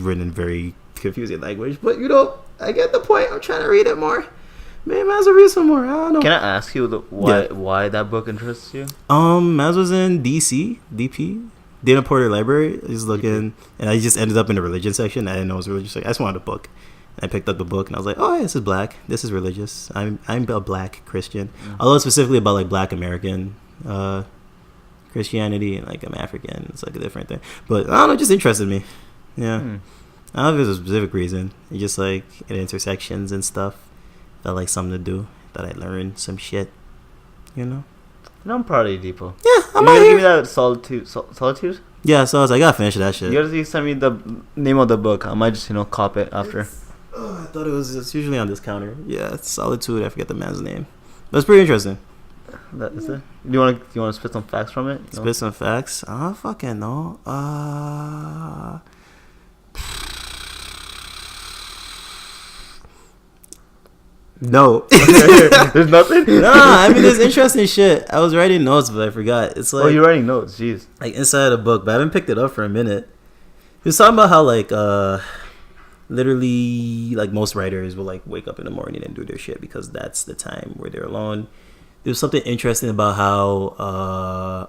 [SPEAKER 2] written in very confusing language. But I get the point. I'm trying to read it more. Maybe Maz will read some more. I don't know.
[SPEAKER 1] Can I ask you why that book interests you?
[SPEAKER 2] Maz was in DP. Dana Porter Library. I was looking, and I just ended up in the religion section. I didn't know it was religious. I just wanted a book. I picked up the book and I was like, oh, yeah, this is black. This is religious. I'm a black Christian. Although it's specifically about like Black American Christianity and like I'm African. It's like a different thing. But I don't know, it just interested me. Yeah. I don't know if there's a specific reason. It's just like at intersections and stuff. Felt like something to do. Thought I'd learn some shit.
[SPEAKER 1] No, I'm proud of you, Dipo.
[SPEAKER 2] Yeah, I'm
[SPEAKER 1] gonna give me that Solitude?
[SPEAKER 2] Yeah, so I was like, I gotta finish that shit.
[SPEAKER 1] You gotta send me the name of the book. I might just, cop it after.
[SPEAKER 2] I thought it's usually on this counter. Yeah, it's Solitude. I forget the man's name. But it's pretty interesting.
[SPEAKER 1] That is it? Do you want to spit some facts from it?
[SPEAKER 2] Spit some facts? I don't fucking know. No.
[SPEAKER 1] There's nothing?
[SPEAKER 2] Nah, I mean, there's interesting shit. I was writing notes, but I forgot. It's like...
[SPEAKER 1] Oh, you're writing notes? Jeez.
[SPEAKER 2] Like, inside a book, but I haven't picked it up for a minute. He was talking about how, like, literally, like, most writers will, like, wake up in the morning and do their shit because that's the time where they're alone. There was something interesting about how,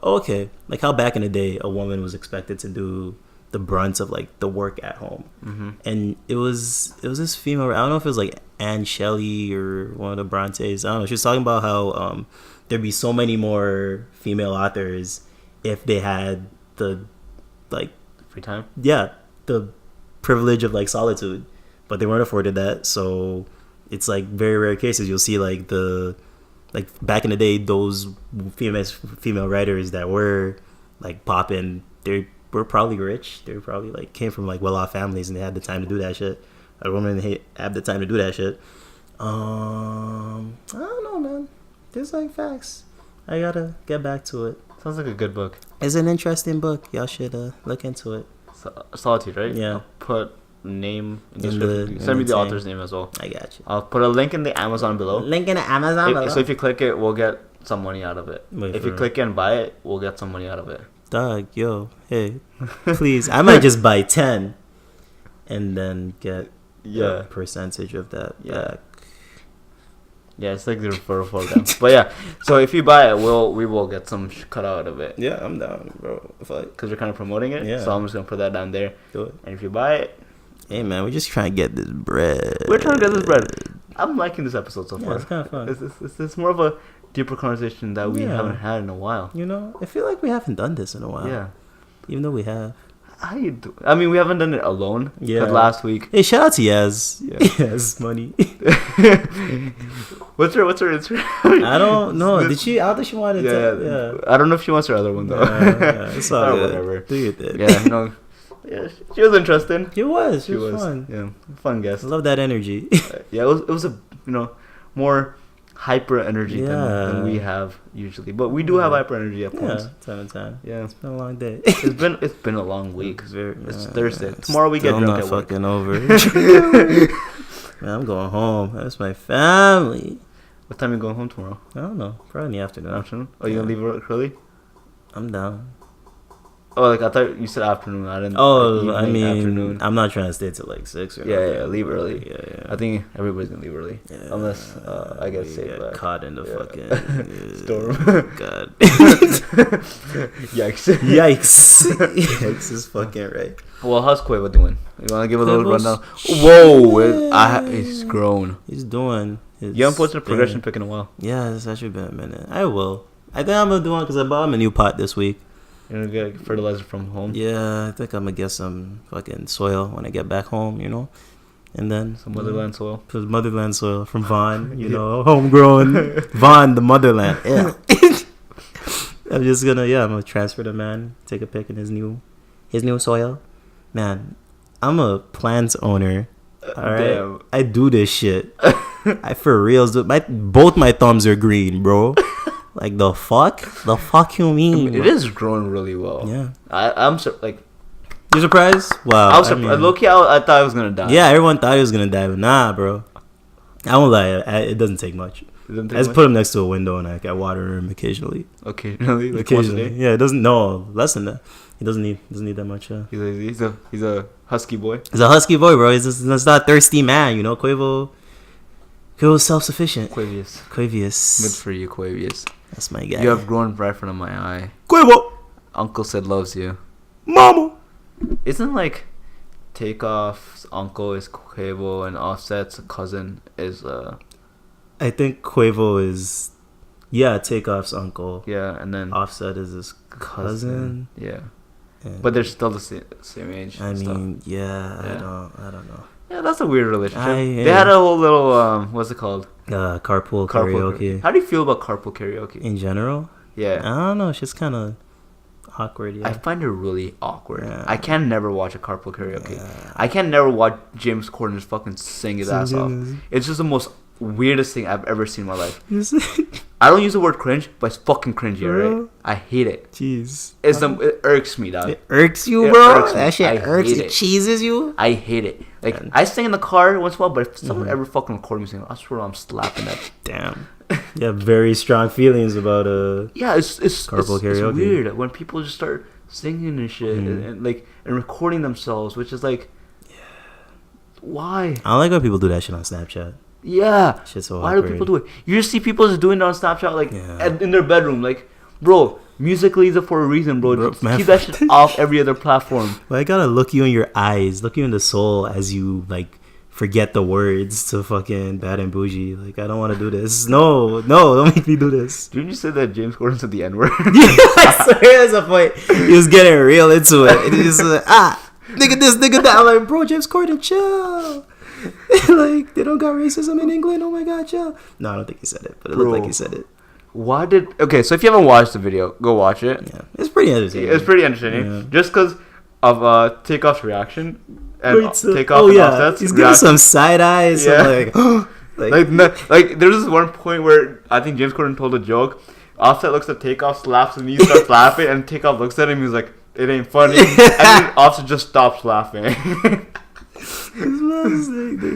[SPEAKER 2] like, how back in the day, a woman was expected to do the brunt of, like, the work at home. Mm-hmm. And it was this female, I don't know if it was, like, Anne Shelley or one of the Brontes. I don't know. She was talking about how there'd be so many more female authors if they had the like
[SPEAKER 1] Free time.
[SPEAKER 2] yeah, the privilege of like solitude, but they weren't afforded that. So it's like very rare cases you'll see like back in the day, those female writers that were like popping, they were probably rich. They were probably like came from like well-off families, and they had the time to do that shit. A woman had the time to do that shit. I don't know, man. There's like facts. I gotta get back to it.
[SPEAKER 1] Sounds like a good book.
[SPEAKER 2] It's an interesting book. Y'all should look into it.
[SPEAKER 1] Solitude, right?
[SPEAKER 2] Yeah.
[SPEAKER 1] I'll put name in
[SPEAKER 2] In
[SPEAKER 1] description. Send me the
[SPEAKER 2] thing.
[SPEAKER 1] author's name as well.
[SPEAKER 2] I got you.
[SPEAKER 1] I'll put a link in the Amazon below.
[SPEAKER 2] Link in the Amazon below.
[SPEAKER 1] So if you click it, we'll get some money out of it.
[SPEAKER 2] Wait
[SPEAKER 1] if
[SPEAKER 2] for
[SPEAKER 1] you
[SPEAKER 2] it.
[SPEAKER 1] click it and buy it, we'll get some money out of it.
[SPEAKER 2] Dog, yo, hey, please. I might just buy 10 and then get a percentage of that back.
[SPEAKER 1] Yeah, it's like the referral program. But yeah, so if you buy it, we will get some cut out of it.
[SPEAKER 2] Yeah, I'm down, bro.
[SPEAKER 1] Because we're kind of promoting it.
[SPEAKER 2] Yeah.
[SPEAKER 1] So I'm just going to put that down there.
[SPEAKER 2] Do it.
[SPEAKER 1] And if you buy it...
[SPEAKER 2] Hey, man, we're just trying to get this bread.
[SPEAKER 1] We're trying to get this bread. I'm liking this episode so far.
[SPEAKER 2] Yeah, it's kind of fun.
[SPEAKER 1] It's more of a deeper conversation that we
[SPEAKER 2] Yeah.
[SPEAKER 1] haven't had in a while.
[SPEAKER 2] You know, I feel like we haven't done this in a while.
[SPEAKER 1] Yeah.
[SPEAKER 2] Even though we have.
[SPEAKER 1] How you do? I mean, we haven't done it alone.
[SPEAKER 2] Yeah.
[SPEAKER 1] But last week...
[SPEAKER 2] Hey, shout out to Yaz.
[SPEAKER 1] Yeah.
[SPEAKER 2] Yaz money.
[SPEAKER 1] What's her Instagram?
[SPEAKER 2] I don't know. Did she? I don't think she wanted to.
[SPEAKER 1] I don't know if she wants her other one though.
[SPEAKER 2] Yeah, it's all good.
[SPEAKER 1] Whatever.
[SPEAKER 2] Do your thing.
[SPEAKER 1] Yeah, no. Yeah, she was interesting.
[SPEAKER 2] She was fun.
[SPEAKER 1] Yeah, fun guest.
[SPEAKER 2] I love that energy.
[SPEAKER 1] Yeah, it was a more hyper energy than we have usually, but we do have hyper energy at points.
[SPEAKER 2] Time and time.
[SPEAKER 1] Yeah,
[SPEAKER 2] It's been a long day.
[SPEAKER 1] it's been a long week. It's Thursday. Tomorrow we get
[SPEAKER 2] still
[SPEAKER 1] drunk
[SPEAKER 2] not
[SPEAKER 1] at work.
[SPEAKER 2] fucking over. Man, I'm going home. That's my family.
[SPEAKER 1] What time are you going home tomorrow?
[SPEAKER 2] I don't know. Probably in the afternoon.
[SPEAKER 1] Afternoon? Oh, you gonna leave work early?
[SPEAKER 2] I'm down.
[SPEAKER 1] Oh, like I thought you said afternoon. I didn't.
[SPEAKER 2] Oh,
[SPEAKER 1] like,
[SPEAKER 2] I mean,
[SPEAKER 1] afternoon.
[SPEAKER 2] I'm not trying to stay till like 6 or
[SPEAKER 1] Yeah, leave early.
[SPEAKER 2] Yeah.
[SPEAKER 1] I think everybody's gonna leave early, unless I get
[SPEAKER 2] we
[SPEAKER 1] saved.
[SPEAKER 2] get
[SPEAKER 1] Back.
[SPEAKER 2] caught in the fucking
[SPEAKER 1] Storm.
[SPEAKER 2] God.
[SPEAKER 1] Yikes!
[SPEAKER 2] Yikes is fucking right.
[SPEAKER 1] Well, how's Quavo doing? You want to give a little
[SPEAKER 2] Quavo's
[SPEAKER 1] rundown? Whoa, he's grown.
[SPEAKER 2] He's doing.
[SPEAKER 1] You haven't posted a progression pic in a while.
[SPEAKER 2] Yeah, it's actually been a minute. I will. I think I'm gonna do one because I bought him a new pot this week.
[SPEAKER 1] You're gonna get fertilizer from home.
[SPEAKER 2] Yeah, I think I'm gonna get some fucking soil when I get back home. And then
[SPEAKER 1] Some motherland soil.
[SPEAKER 2] Some motherland soil from Vaughn. Homegrown Vaughn, the motherland. Yeah. I'm gonna transfer the man, take a pic in his new soil. Man, I'm a plant owner. All right,
[SPEAKER 1] Damn.
[SPEAKER 2] I do this shit. I for reals. Both my thumbs are green, bro. Like the fuck you mean?
[SPEAKER 1] It is growing really well.
[SPEAKER 2] Yeah,
[SPEAKER 1] I'm
[SPEAKER 2] you surprised? Wow.
[SPEAKER 1] I was surprised. Low-key, I thought I was gonna die.
[SPEAKER 2] Yeah, everyone thought he was gonna die, but nah, bro. I won't lie. It doesn't take much. I just put him next to a window and I water him occasionally.
[SPEAKER 1] Occasionally, like
[SPEAKER 2] Occasionally.
[SPEAKER 1] once a day?
[SPEAKER 2] Yeah, it doesn't. No, less than that. He doesn't need that much.
[SPEAKER 1] He's a husky boy.
[SPEAKER 2] He's a husky boy, bro. He's not a thirsty man. Quavo's self-sufficient.
[SPEAKER 1] Quavius.
[SPEAKER 2] Quavius.
[SPEAKER 1] Good for you, Quavius.
[SPEAKER 2] That's my guy.
[SPEAKER 1] You have grown right in front of my eye.
[SPEAKER 2] Quavo.
[SPEAKER 1] Uncle said loves you.
[SPEAKER 2] Mama.
[SPEAKER 1] Isn't like Takeoff's uncle is Quavo and Offset's cousin is
[SPEAKER 2] I think Quavo is Takeoff's uncle.
[SPEAKER 1] yeah, and then
[SPEAKER 2] Offset is his cousin.
[SPEAKER 1] Yeah.
[SPEAKER 2] And
[SPEAKER 1] But they're still the same age.
[SPEAKER 2] I
[SPEAKER 1] and stuff.
[SPEAKER 2] mean,
[SPEAKER 1] Yeah.
[SPEAKER 2] I don't know.
[SPEAKER 1] Yeah, that's a weird relationship.
[SPEAKER 2] Yeah.
[SPEAKER 1] They had a whole little what's it called?
[SPEAKER 2] Carpool karaoke.
[SPEAKER 1] How do you feel about carpool karaoke?
[SPEAKER 2] In general,
[SPEAKER 1] Yeah.
[SPEAKER 2] I don't know. It's just kind of awkward. Yeah.
[SPEAKER 1] I find it really awkward.
[SPEAKER 2] Yeah.
[SPEAKER 1] I can never watch a carpool karaoke.
[SPEAKER 2] Yeah.
[SPEAKER 1] I can never watch James Corden just fucking sing his ass off. It's just the most weirdest thing I've ever seen in my life. I don't use the word cringe, but it's fucking cringy, alright? I hate it.
[SPEAKER 2] Jeez.
[SPEAKER 1] It irks me, dog.
[SPEAKER 2] It irks you,
[SPEAKER 1] It
[SPEAKER 2] bro.
[SPEAKER 1] irks me.
[SPEAKER 2] That shit
[SPEAKER 1] I
[SPEAKER 2] irks.
[SPEAKER 1] hate
[SPEAKER 2] It
[SPEAKER 1] it.
[SPEAKER 2] cheeses you.
[SPEAKER 1] I hate it. Like,
[SPEAKER 2] Man.
[SPEAKER 1] I sing in the car once in a while, but if someone ever fucking record me singing, I swear I'm slapping that.
[SPEAKER 2] Damn. You have very strong feelings about
[SPEAKER 1] Yeah, it's
[SPEAKER 2] Carpool karaoke.
[SPEAKER 1] weird when people just start singing and shit and recording themselves, which is like, why?
[SPEAKER 2] I don't like when people do that shit on Snapchat.
[SPEAKER 1] Yeah.
[SPEAKER 2] Shit's so
[SPEAKER 1] Why
[SPEAKER 2] awkward.
[SPEAKER 1] do people do it? You just see people just doing it on Snapchat, like
[SPEAKER 2] Yeah.
[SPEAKER 1] in their bedroom, like, bro. Musical.ly is for a reason, bro. Just
[SPEAKER 2] man.
[SPEAKER 1] keep that shit off every other platform.
[SPEAKER 2] But I gotta look you in your eyes, look you in the soul as you like forget the words to fucking Bad and Bougie. Like, I don't want to do this. No, don't make me do this.
[SPEAKER 1] Didn't you say that James Corden said the N-word?
[SPEAKER 2] Yeah, I swear there's a point. He was getting real into it. And he just like, nigga this, nigga that. I'm like, bro, James Corden, chill. Like, they don't got racism in England. Oh my god, chill. No, I don't think he said it, but it looked like he said it.
[SPEAKER 1] Okay, so if you haven't watched the video, go watch it.
[SPEAKER 2] Yeah, it's pretty entertaining.
[SPEAKER 1] It's pretty entertaining. Yeah. Just because of Takeoff's reaction and Takeoff
[SPEAKER 2] and
[SPEAKER 1] and
[SPEAKER 2] Offset's he's giving some side eyes. Yeah.
[SPEAKER 1] Like there's this one point where I think James Corden told a joke. Offset looks at Takeoff, slaps his knee, starts laughing, and Takeoff looks at him. He's like, "It ain't funny," and then Offset just stops laughing.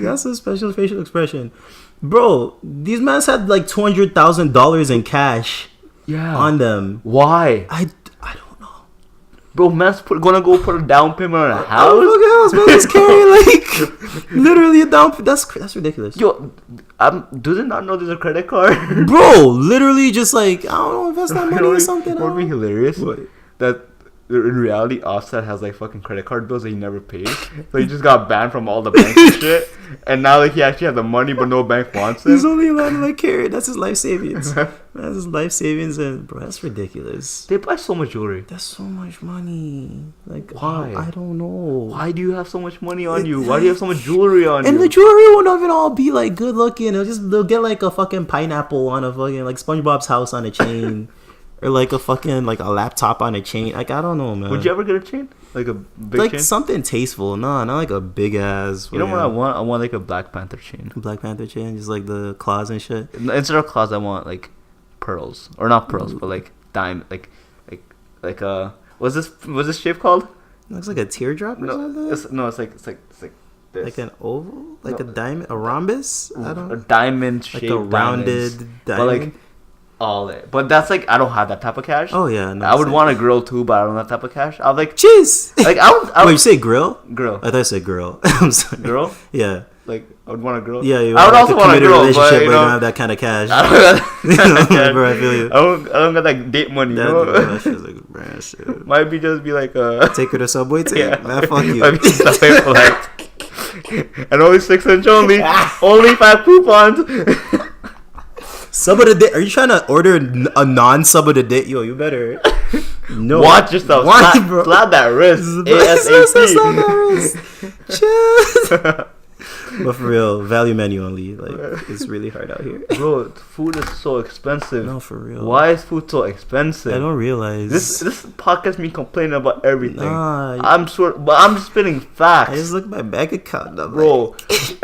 [SPEAKER 2] That's a special facial expression, bro. These men had like $200,000 in cash.
[SPEAKER 1] Yeah.
[SPEAKER 2] On them.
[SPEAKER 1] Why?
[SPEAKER 2] I don't know.
[SPEAKER 1] Bro, man's gonna go put a down payment on a house.
[SPEAKER 2] Man, just carry like literally a down payment. That's ridiculous.
[SPEAKER 1] Yo, do they not know there's a credit card?
[SPEAKER 2] Bro, literally just like, I don't know, invest that money or something.
[SPEAKER 1] Would be hilarious. What? That in reality, Offset has like fucking credit card bills that he never paid. So he just got banned from all the banks and shit. And now like he actually has the money, but no bank wants it.
[SPEAKER 2] He's only allowed to like carry it. That's his life savings. That's his life savings, and bro, that's ridiculous.
[SPEAKER 1] They buy so much jewelry.
[SPEAKER 2] That's so much money. Like,
[SPEAKER 1] why?
[SPEAKER 2] I don't know.
[SPEAKER 1] Why do you have so much money on you? Why do you have so much jewelry on you?
[SPEAKER 2] And the jewelry won't even all be like good looking. They'll get like a fucking pineapple on a fucking like SpongeBob's house on a chain. Or like a fucking like a laptop on a chain. Like, I don't know, man.
[SPEAKER 1] Would you ever get a chain? Like a big
[SPEAKER 2] like
[SPEAKER 1] chain?
[SPEAKER 2] Like something tasteful. No, not like a big ass.
[SPEAKER 1] You know what I want? I want like a Black Panther chain.
[SPEAKER 2] Black Panther chain, just like the claws and shit.
[SPEAKER 1] Instead of claws, I want like pearls, or not pearls, but like diamond, like what's this shape called?
[SPEAKER 2] Looks like a teardrop or something.
[SPEAKER 1] It's like this.
[SPEAKER 2] Like an oval, like a diamond, a rhombus. I don't.
[SPEAKER 1] A diamond shape,
[SPEAKER 2] like a rounded diamond.
[SPEAKER 1] But like all it. But that's like I don't have that type of cash.
[SPEAKER 2] Oh yeah, no.
[SPEAKER 1] I would want a grill too, but I don't have that type of cash. I'll like
[SPEAKER 2] cheese.
[SPEAKER 1] Like I would.
[SPEAKER 2] Wait, you say grill?
[SPEAKER 1] Grill.
[SPEAKER 2] I thought you said girl. I'm sorry.
[SPEAKER 1] Girl?
[SPEAKER 2] Yeah.
[SPEAKER 1] Like I would want a girl.
[SPEAKER 2] Yeah,
[SPEAKER 1] I would also want a girl,
[SPEAKER 2] relationship,
[SPEAKER 1] but you
[SPEAKER 2] don't have that kind of cash.
[SPEAKER 1] I don't have that kind of cash.
[SPEAKER 2] Bro, I feel you.
[SPEAKER 1] I don't got that date money.
[SPEAKER 2] That shit's like brand shit.
[SPEAKER 1] Might be just be like
[SPEAKER 2] take her to Subway.
[SPEAKER 1] Yeah.
[SPEAKER 2] Man, fuck you.
[SPEAKER 1] Might be Subway for like and only 6 inch only. Only 5 coupons.
[SPEAKER 2] Sub of the day. Are you trying to order a non-sub of the day? Yo, you better. No.
[SPEAKER 1] Watch yourself. Slap that wrist. ASAP.
[SPEAKER 2] Slap that wrist. Chill. But for real, value menu only. Like, it's really hard out here.
[SPEAKER 1] Bro, food is so expensive.
[SPEAKER 2] No, for real.
[SPEAKER 1] Why is food so expensive?
[SPEAKER 2] I don't realize.
[SPEAKER 1] This podcast me complaining about everything.
[SPEAKER 2] Nah,
[SPEAKER 1] I'm just spitting facts.
[SPEAKER 2] I just look at my bank account.
[SPEAKER 1] Bro,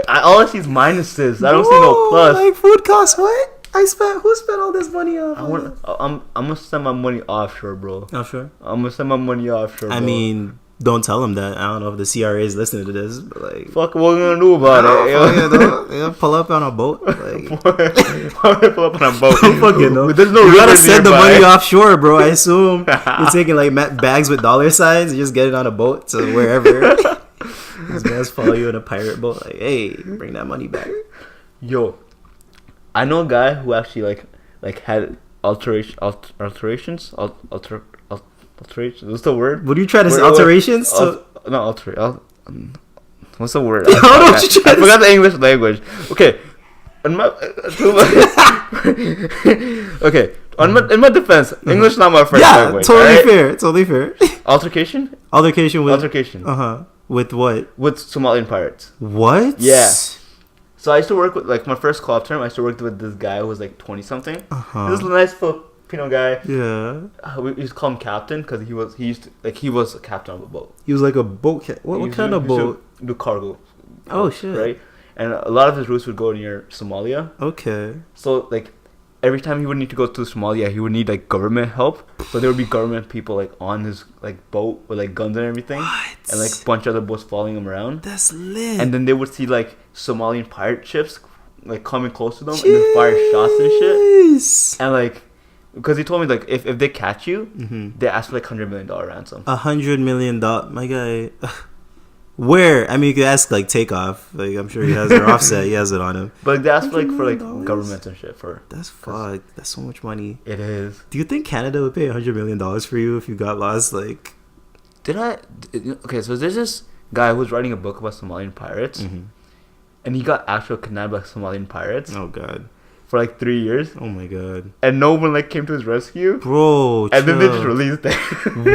[SPEAKER 1] all I see is minuses. I don't see no plus.
[SPEAKER 2] Like, food costs what? Who spent all this money on?
[SPEAKER 1] I'm gonna send my money offshore, bro.
[SPEAKER 2] Offshore?
[SPEAKER 1] I'm gonna send my money offshore, bro.
[SPEAKER 2] I mean, don't tell them that. I don't know if the CRA is listening to this, but like,
[SPEAKER 1] fuck, what we gonna do about it?
[SPEAKER 2] Yeah, pull up on a boat. Like,
[SPEAKER 1] pull up on a boat.
[SPEAKER 2] Fucking no.
[SPEAKER 1] There's no.
[SPEAKER 2] You gotta send the money offshore, bro. I assume you're taking like bags with dollar signs. You just get it on a boat to wherever. These guys follow you in a pirate boat. Like, hey, bring that money back.
[SPEAKER 1] Yo, I know a guy who actually like had alterations. Alterations. What's the word?
[SPEAKER 2] What are you trying to say? Alterations?
[SPEAKER 1] What's the word? I forgot the English language. Okay. In my defense, English is not my first language.
[SPEAKER 2] Totally fair.
[SPEAKER 1] Altercation with
[SPEAKER 2] with what?
[SPEAKER 1] With Somalian pirates.
[SPEAKER 2] What?
[SPEAKER 1] Yeah. So I used to work with, like, my first co-op term, I used to work with this guy who was like 20 something. This nice Filipino guy.
[SPEAKER 2] Yeah.
[SPEAKER 1] We used to call him Captain because he was a captain of a boat.
[SPEAKER 2] He was like a boat. What kind of boat?
[SPEAKER 1] Do cargo.
[SPEAKER 2] Oh shit!
[SPEAKER 1] Right, and a lot of his routes would go near Somalia.
[SPEAKER 2] Okay.
[SPEAKER 1] So like, every time he would need to go to Somalia, he would need like government help. So there would be government people like on his like boat with like guns and everything, and like a bunch of other boats following him around.
[SPEAKER 2] That's lit.
[SPEAKER 1] And then they would see like Somalian pirate ships like coming close to them and then fire shots and shit. And like, because he told me like if they catch you, they ask for like $100 million ransom.
[SPEAKER 2] $100 million, my guy. Where? I mean, you could ask like Takeoff. Like, I'm sure he has their Offset. He has it on him.
[SPEAKER 1] But they ask for governments and shit for.
[SPEAKER 2] That's fucked. That's so much money.
[SPEAKER 1] It is.
[SPEAKER 2] Do you think Canada would pay $100 million for you if you got lost? Like,
[SPEAKER 1] Okay, so there's this guy who was writing a book about Somalian pirates, and he got actually kidnapped by Somalian pirates.
[SPEAKER 2] Oh god.
[SPEAKER 1] For like 3 years.
[SPEAKER 2] Oh my god.
[SPEAKER 1] And no one like came to his rescue.
[SPEAKER 2] Bro,
[SPEAKER 1] and then they just released him.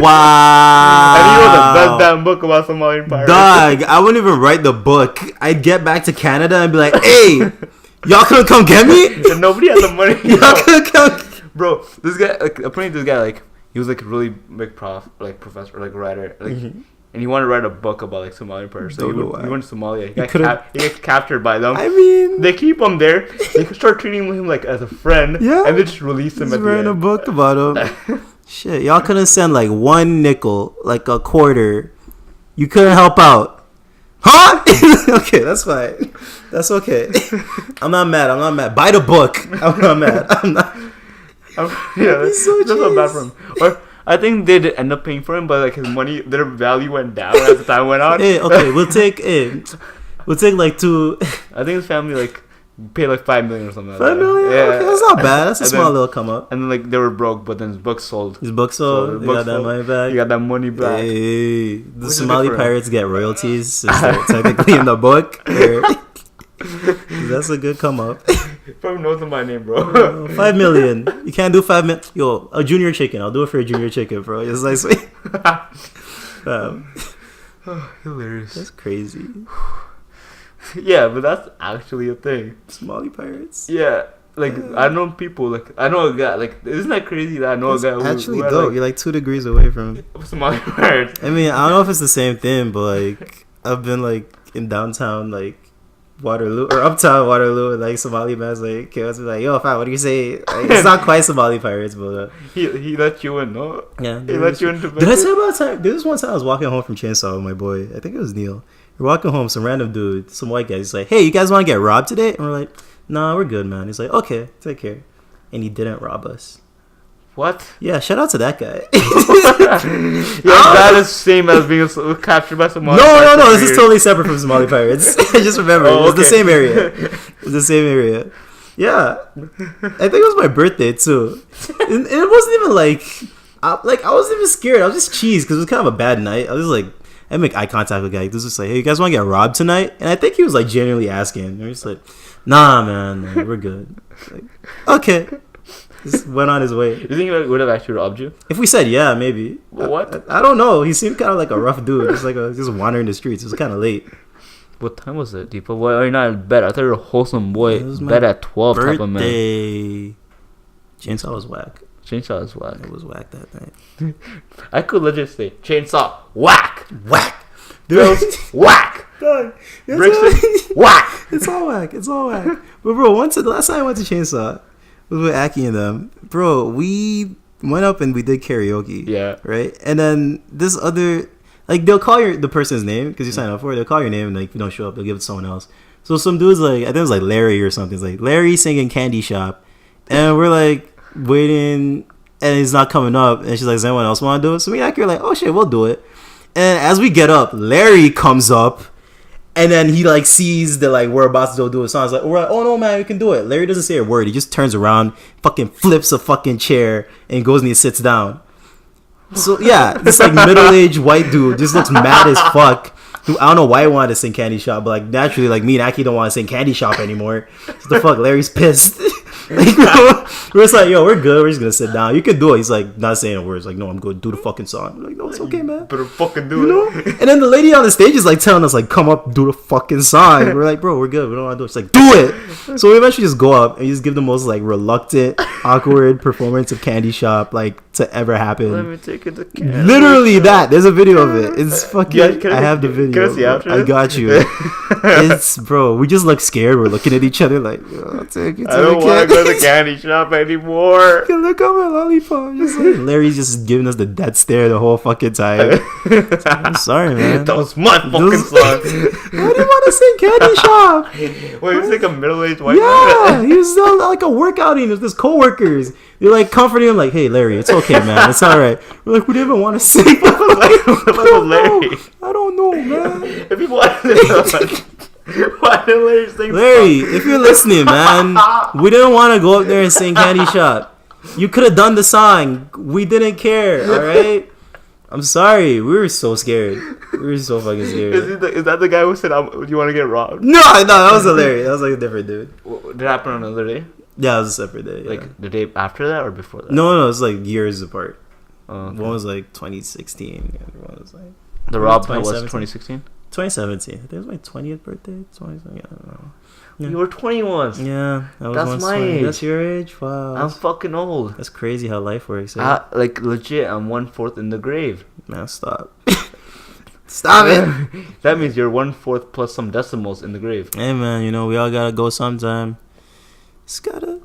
[SPEAKER 2] Wow.
[SPEAKER 1] And he wrote the best damn book about Somalian pirates.
[SPEAKER 2] Dog, I wouldn't even write the book. I'd get back to Canada and be like, hey, y'all couldn't come get me?
[SPEAKER 1] And nobody had the money.
[SPEAKER 2] Y'all couldn't come.
[SPEAKER 1] Bro, this guy, like, apparently this guy, like, he was like a really big professor, like writer, like, and he wanted to write a book about like Somalian pirates. So he went to Somalia. He gets captured by them.
[SPEAKER 2] I mean,
[SPEAKER 1] they keep him there. They start treating him like as a friend. Yeah, and they just release him.
[SPEAKER 2] He's writing a book about him. Shit, y'all couldn't send like one nickel, like a quarter. You couldn't help out, huh? Okay, that's fine. That's okay. I'm not mad. Buy the book. I'm not mad. I'm not.
[SPEAKER 1] Yeah, that's so bad for him. Or I think they did end up paying for him, but like his money, their value went down as the time went on.
[SPEAKER 2] Hey, okay, we'll take like two.
[SPEAKER 1] I think his family like paid like $5 million or something.
[SPEAKER 2] $5 million? Yeah, okay, that's not bad. That's a small little come up.
[SPEAKER 1] And then like they were broke, but then his book sold.
[SPEAKER 2] His book sold. He got that money back.
[SPEAKER 1] He got that money back.
[SPEAKER 2] Hey, the Somali pirates get royalties since they're technically in the book. That's a good come up.
[SPEAKER 1] Probably knows my name, bro.
[SPEAKER 2] 5 million. You can't do 5 million. Yo, a junior chicken. I'll do it for a junior chicken, bro. It's like sweet.
[SPEAKER 1] Hilarious.
[SPEAKER 2] That's crazy.
[SPEAKER 1] Yeah, but that's actually a thing.
[SPEAKER 2] Somali pirates.
[SPEAKER 1] Yeah. Like, I know people, like, I know a guy, like, isn't that crazy that I know a guy who...
[SPEAKER 2] Actually, dope. Like, you're like 2 degrees away from...
[SPEAKER 1] Somali pirates.
[SPEAKER 2] I mean, I don't know if it's the same thing, but, like, I've been, like, in downtown, like, Waterloo, or uptown Waterloo, and, like, Somali man's, like, chaos, like, yo, fam, what do you say? Like, it's not quite Somali pirates, but...
[SPEAKER 1] He let you in, no?
[SPEAKER 2] Yeah.
[SPEAKER 1] He let you into...
[SPEAKER 2] Did I say about time? There was one time I was walking home from Chainsaw with my boy. I think it was Neil. We're walking home, some random dude, some white guy. He's like, hey, you guys want to get robbed today? And we're like, nah, we're good, man. He's like, okay, take care. And he didn't rob us.
[SPEAKER 1] What?
[SPEAKER 2] Yeah, shout out to that guy.
[SPEAKER 1] That is same as being captured by Somali pirates.
[SPEAKER 2] No. This is totally separate from Somali pirates. I just remember. It was the same area. It was the same area. Yeah. I think it was my birthday, too. And it wasn't even like... I wasn't even scared. I was just cheesed because it was kind of a bad night. I was like... I make eye contact with the guy. He was just like, hey, you guys want to get robbed tonight? And I think he was like genuinely asking. And he's like, nah, man, we're good. Like, okay. Just went on his way.
[SPEAKER 1] You think he would have actually robbed you?
[SPEAKER 2] If we said yeah, maybe.
[SPEAKER 1] What?
[SPEAKER 2] I don't know. He seemed kind of like a rough dude. Just wandering the streets. It was kind of late.
[SPEAKER 1] What time was it, Dipo? Why are you not in bed? I thought you were a wholesome boy. Bed at 12
[SPEAKER 2] birthday.
[SPEAKER 1] Type of man.
[SPEAKER 2] Chainsaw was whack.
[SPEAKER 1] Chainsaw was whack.
[SPEAKER 2] It was whack that night.
[SPEAKER 1] I could legit say Chainsaw whack.
[SPEAKER 2] Whack.
[SPEAKER 1] Bills whack. Brixton whack.
[SPEAKER 2] It's all whack. But bro, the last time I went to Chainsaw was with Aki and them. Bro, we went up and we did karaoke.
[SPEAKER 1] Yeah.
[SPEAKER 2] Right? And then this other... Like, they'll call the person's name because you sign up for it. They'll call your name and like if you don't show up, they'll give it to someone else. So some dude's like... I think it was like Larry or something. It's like, Larry singing Candy Shop. And we're like waiting... And he's not coming up. And she's like, does anyone else want to do it? So me and Aki are like, oh shit, we'll do it. And as we get up, Larry comes up. And then he like sees that like we're about to go do a song. I was like, oh no man, we can do it. Larry doesn't say a word. He just turns around, fucking flips a fucking chair, and goes and he sits down. So yeah, this like middle-aged white dude just looks mad as fuck. Dude, I don't know why he wanted to sing Candy Shop, but like naturally, like me and Aki don't want to sing Candy Shop anymore. So the fuck, Larry's pissed. Like, we're just like, yo, we're good. We're just gonna sit down. You can do it. He's like, not saying a word. He's like, no, I'm good. Do the fucking song. I'm like, no, it's okay, man.
[SPEAKER 1] Better fucking do it.
[SPEAKER 2] And then the lady on the stage is like telling us, like, come up, do the fucking song. We're like, bro, we're good. We don't want to do it. She's like, do it. So we eventually just go up and just give the most like reluctant, awkward performance of Candy Shop like to ever happen.
[SPEAKER 1] Let me take it to Candy
[SPEAKER 2] Literally
[SPEAKER 1] Shop.
[SPEAKER 2] that. There's a video of it. It's fucking.
[SPEAKER 1] Yeah,
[SPEAKER 2] I have the video.
[SPEAKER 1] Can I see after
[SPEAKER 2] I got you. It's bro. We just look scared. We're looking at each other like, I'll take it to
[SPEAKER 1] I don't want to go to the Candy Shop anymore.
[SPEAKER 2] Look at my lollipop. Just like, Larry's just giving us the death stare the whole fucking time. I'm sorry, man.
[SPEAKER 1] That was my fucking song.
[SPEAKER 2] Why do you want to sing Candy Shop?
[SPEAKER 1] Wait, he's like a middle-aged white
[SPEAKER 2] man.
[SPEAKER 1] man.
[SPEAKER 2] He was like a workouting with his coworkers. They're like comforting him, like, "Hey, Larry, it's okay, man. It's all right." We're like, "We didn't even want to sing."
[SPEAKER 1] Larry?
[SPEAKER 2] I don't know, man.
[SPEAKER 1] If people want to why did Larry sing?
[SPEAKER 2] Larry, if you're listening, man, we didn't want to go up there and sing Candy Shop. You could have done the song. We didn't care. All right. I'm sorry. We were so scared. We were so fucking scared.
[SPEAKER 1] Is that the guy who said, "Do you want to get robbed"?
[SPEAKER 2] No, that was hilarious. That was like a different dude.
[SPEAKER 1] Did it happen on another day?
[SPEAKER 2] Yeah, it was a separate day. Yeah.
[SPEAKER 1] Like the day after that or before that?
[SPEAKER 2] No, it's like years apart.
[SPEAKER 1] Okay.
[SPEAKER 2] One was like 2016. The other one was like
[SPEAKER 1] the rob was 2016.
[SPEAKER 2] 2017. I think it was my 20th birthday. 20. Yeah, I don't know. Yeah.
[SPEAKER 1] You were 21.
[SPEAKER 2] Yeah,
[SPEAKER 1] that's my age.
[SPEAKER 2] That's your age. Wow,
[SPEAKER 1] I'm fucking old.
[SPEAKER 2] That's crazy how life works. Eh?
[SPEAKER 1] Like legit, I'm 1/4 in the grave.
[SPEAKER 2] Man, stop. Stop it.
[SPEAKER 1] That means you're 1/4 plus some decimals in the grave.
[SPEAKER 2] Hey man, we all gotta go sometime. Just gotta,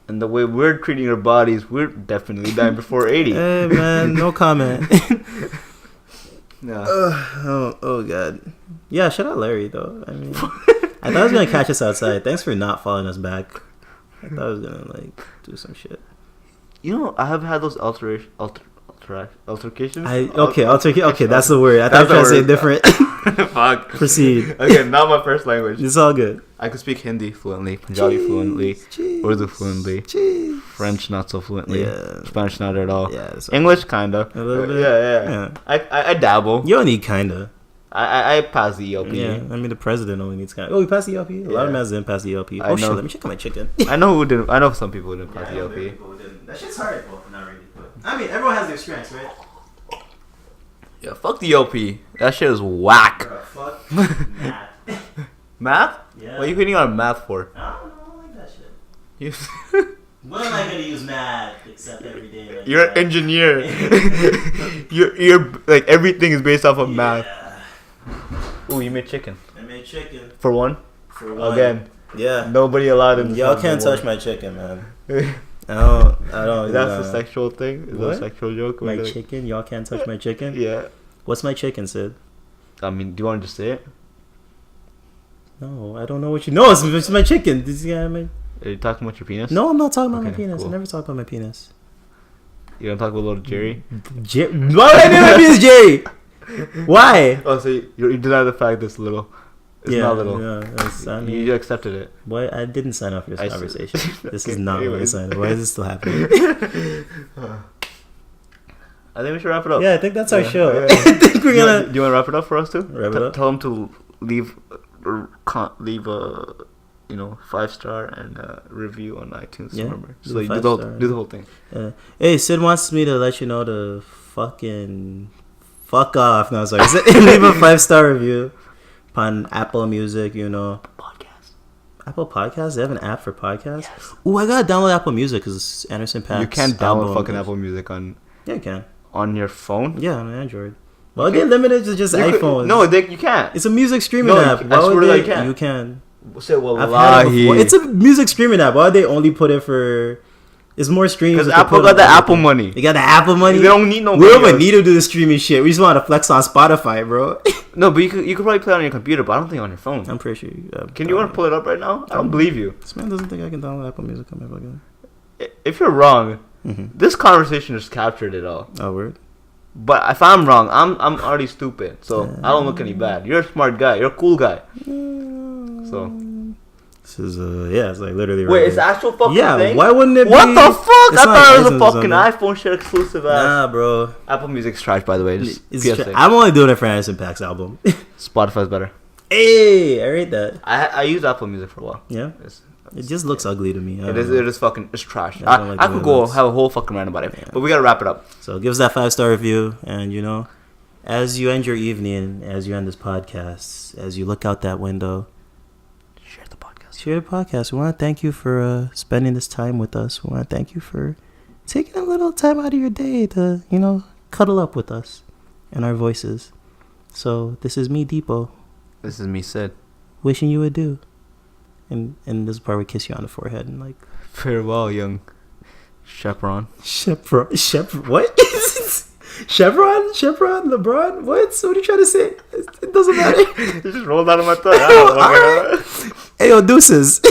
[SPEAKER 1] And the way we're treating our bodies, we're definitely dying before 80.
[SPEAKER 2] Hey man, no comment.
[SPEAKER 1] Yeah.
[SPEAKER 2] Oh god. Yeah, shout out Larry though. I mean, I thought he was gonna catch us outside. Thanks for not following us back. I thought I was gonna do some shit.
[SPEAKER 1] I have had those altercations.
[SPEAKER 2] Okay, that's the word. I thought you were trying to say different.
[SPEAKER 1] Fuck.
[SPEAKER 2] Proceed.
[SPEAKER 1] Okay, not my first language.
[SPEAKER 2] It's all good.
[SPEAKER 1] I can speak Hindi fluently, Punjabi fluently, Urdu fluently, French not so fluently, Spanish not at all.
[SPEAKER 2] Yeah,
[SPEAKER 1] English kinda.
[SPEAKER 2] A little bit.
[SPEAKER 1] Yeah. I dabble.
[SPEAKER 2] You don't need kinda.
[SPEAKER 1] I pass the ELP.
[SPEAKER 2] Yeah, I mean the president only needs kinda. Oh, you passed the ELP. A lot of men didn't pass the ELP. Oh shit, let me check on my chicken.
[SPEAKER 1] I know who didn't. I know some people who didn't pass the ELP.
[SPEAKER 2] That shit's hard. Well, not really. But I mean, everyone has their strengths, right?
[SPEAKER 1] Yeah, fuck the ELP. That shit is whack.
[SPEAKER 2] Bro, fuck math.
[SPEAKER 1] Math?
[SPEAKER 2] Yeah.
[SPEAKER 1] What are you hitting on math for?
[SPEAKER 2] I don't know. I like that shit.
[SPEAKER 1] You
[SPEAKER 2] When am I gonna use math except every day? Like
[SPEAKER 1] You're an engineer. you're like everything is based off of math. Ooh, you made chicken.
[SPEAKER 2] I made chicken.
[SPEAKER 1] For one?
[SPEAKER 2] For one.
[SPEAKER 1] Again.
[SPEAKER 2] Yeah.
[SPEAKER 1] Nobody allowed in.
[SPEAKER 2] Y'all can't touch my chicken, man. I don't.
[SPEAKER 1] That's a sexual thing? Is that a sexual joke?
[SPEAKER 2] My chicken? Y'all can't touch my chicken?
[SPEAKER 1] Yeah.
[SPEAKER 2] What's my chicken, Sid?
[SPEAKER 1] I mean, do you want to just say it?
[SPEAKER 2] No, I don't know what you know. It's my chicken. This guy,
[SPEAKER 1] Are you talking about your penis?
[SPEAKER 2] No, I'm not talking about my penis.
[SPEAKER 1] Cool.
[SPEAKER 2] I never talk about my penis.
[SPEAKER 1] You gonna talk about little Jerry?
[SPEAKER 2] Why would I name my penis Jerry? Why?
[SPEAKER 1] Oh, so you deny the fact that it's little. It's not little.
[SPEAKER 2] Yeah,
[SPEAKER 1] you accepted it.
[SPEAKER 2] Why? I didn't sign up for this conversation. This is not what I signed up. Why is this still happening?
[SPEAKER 1] I think we should wrap it up.
[SPEAKER 2] Yeah, I think that's our show.
[SPEAKER 1] Yeah.
[SPEAKER 2] I think we're gonna.
[SPEAKER 1] Do you want to wrap it up for us too?
[SPEAKER 2] Wrap it up.
[SPEAKER 1] Tell them to leave a 5-star and review on iTunes.
[SPEAKER 2] Yeah,
[SPEAKER 1] remember, so you do the whole thing.
[SPEAKER 2] Hey, Sid wants me to let you know to fucking fuck off. No, sorry. Leave a 5-star review on Apple Music.
[SPEAKER 1] Podcast.
[SPEAKER 2] Apple Podcasts. They have an app for podcasts. Yes. Ooh, I gotta download Apple Music because it's Anderson .Paak's.
[SPEAKER 1] You can't download fucking Apple Music on.
[SPEAKER 2] Yeah, you can.
[SPEAKER 1] On your phone?
[SPEAKER 2] Yeah, on Android. Well, they're limited to just iPhones.
[SPEAKER 1] No, you can't.
[SPEAKER 2] It's a music streaming app.
[SPEAKER 1] I swear to God, you can.
[SPEAKER 2] You can.
[SPEAKER 1] Say wallahi.
[SPEAKER 2] It's a music streaming app. Why would they only put it for? It's more streams.
[SPEAKER 1] Because Apple got the Apple money.
[SPEAKER 2] They got the Apple money.
[SPEAKER 1] They don't need no money.
[SPEAKER 2] We don't even need to do the streaming shit. We just want to flex on Spotify, bro.
[SPEAKER 1] No, but you could probably play it on your computer, but I don't think on your phone.
[SPEAKER 2] I'm pretty sure.
[SPEAKER 1] Can you want to pull it up right now? I don't believe you.
[SPEAKER 2] This man doesn't think I can download Apple Music on my fucking.
[SPEAKER 1] If you're wrong, this conversation just captured it all.
[SPEAKER 2] Oh, word.
[SPEAKER 1] But if I'm wrong, I'm already stupid, so I don't look any bad. You're a smart guy. You're a cool guy. So
[SPEAKER 2] this is it's like literally.
[SPEAKER 1] Wait, it's actual fucking thing.
[SPEAKER 2] Yeah, why wouldn't it be?
[SPEAKER 1] What the fuck? I thought it was a fucking iPhone shit exclusive ass.
[SPEAKER 2] Nah, bro.
[SPEAKER 1] Apple Music's trash, by the way.
[SPEAKER 2] I'm only doing it for Anderson .Paak's album.
[SPEAKER 1] Spotify's better.
[SPEAKER 2] Hey, I rate that.
[SPEAKER 1] I used Apple Music for a while.
[SPEAKER 2] Yeah. It just looks ugly to me.
[SPEAKER 1] It is fucking. It's trash. I could go have a whole fucking rant about it, but we gotta wrap it up.
[SPEAKER 2] So give us that 5-star review, and as you end your evening, as you end this podcast, as you look out that window, share the podcast. We want to thank you for spending this time with us. We want to thank you for taking a little time out of your day to cuddle up with us and our voices. So this is me, Dipo.
[SPEAKER 1] This is me, Sid.
[SPEAKER 2] Wishing you adieu. And this is part we kiss you on the forehead and
[SPEAKER 1] farewell, young chaperone.
[SPEAKER 2] What? Chevron? LeBron? What are you trying to say? It doesn't matter.
[SPEAKER 1] It just rolled out of my tongue.
[SPEAKER 2] All right. Hey, yo, deuces.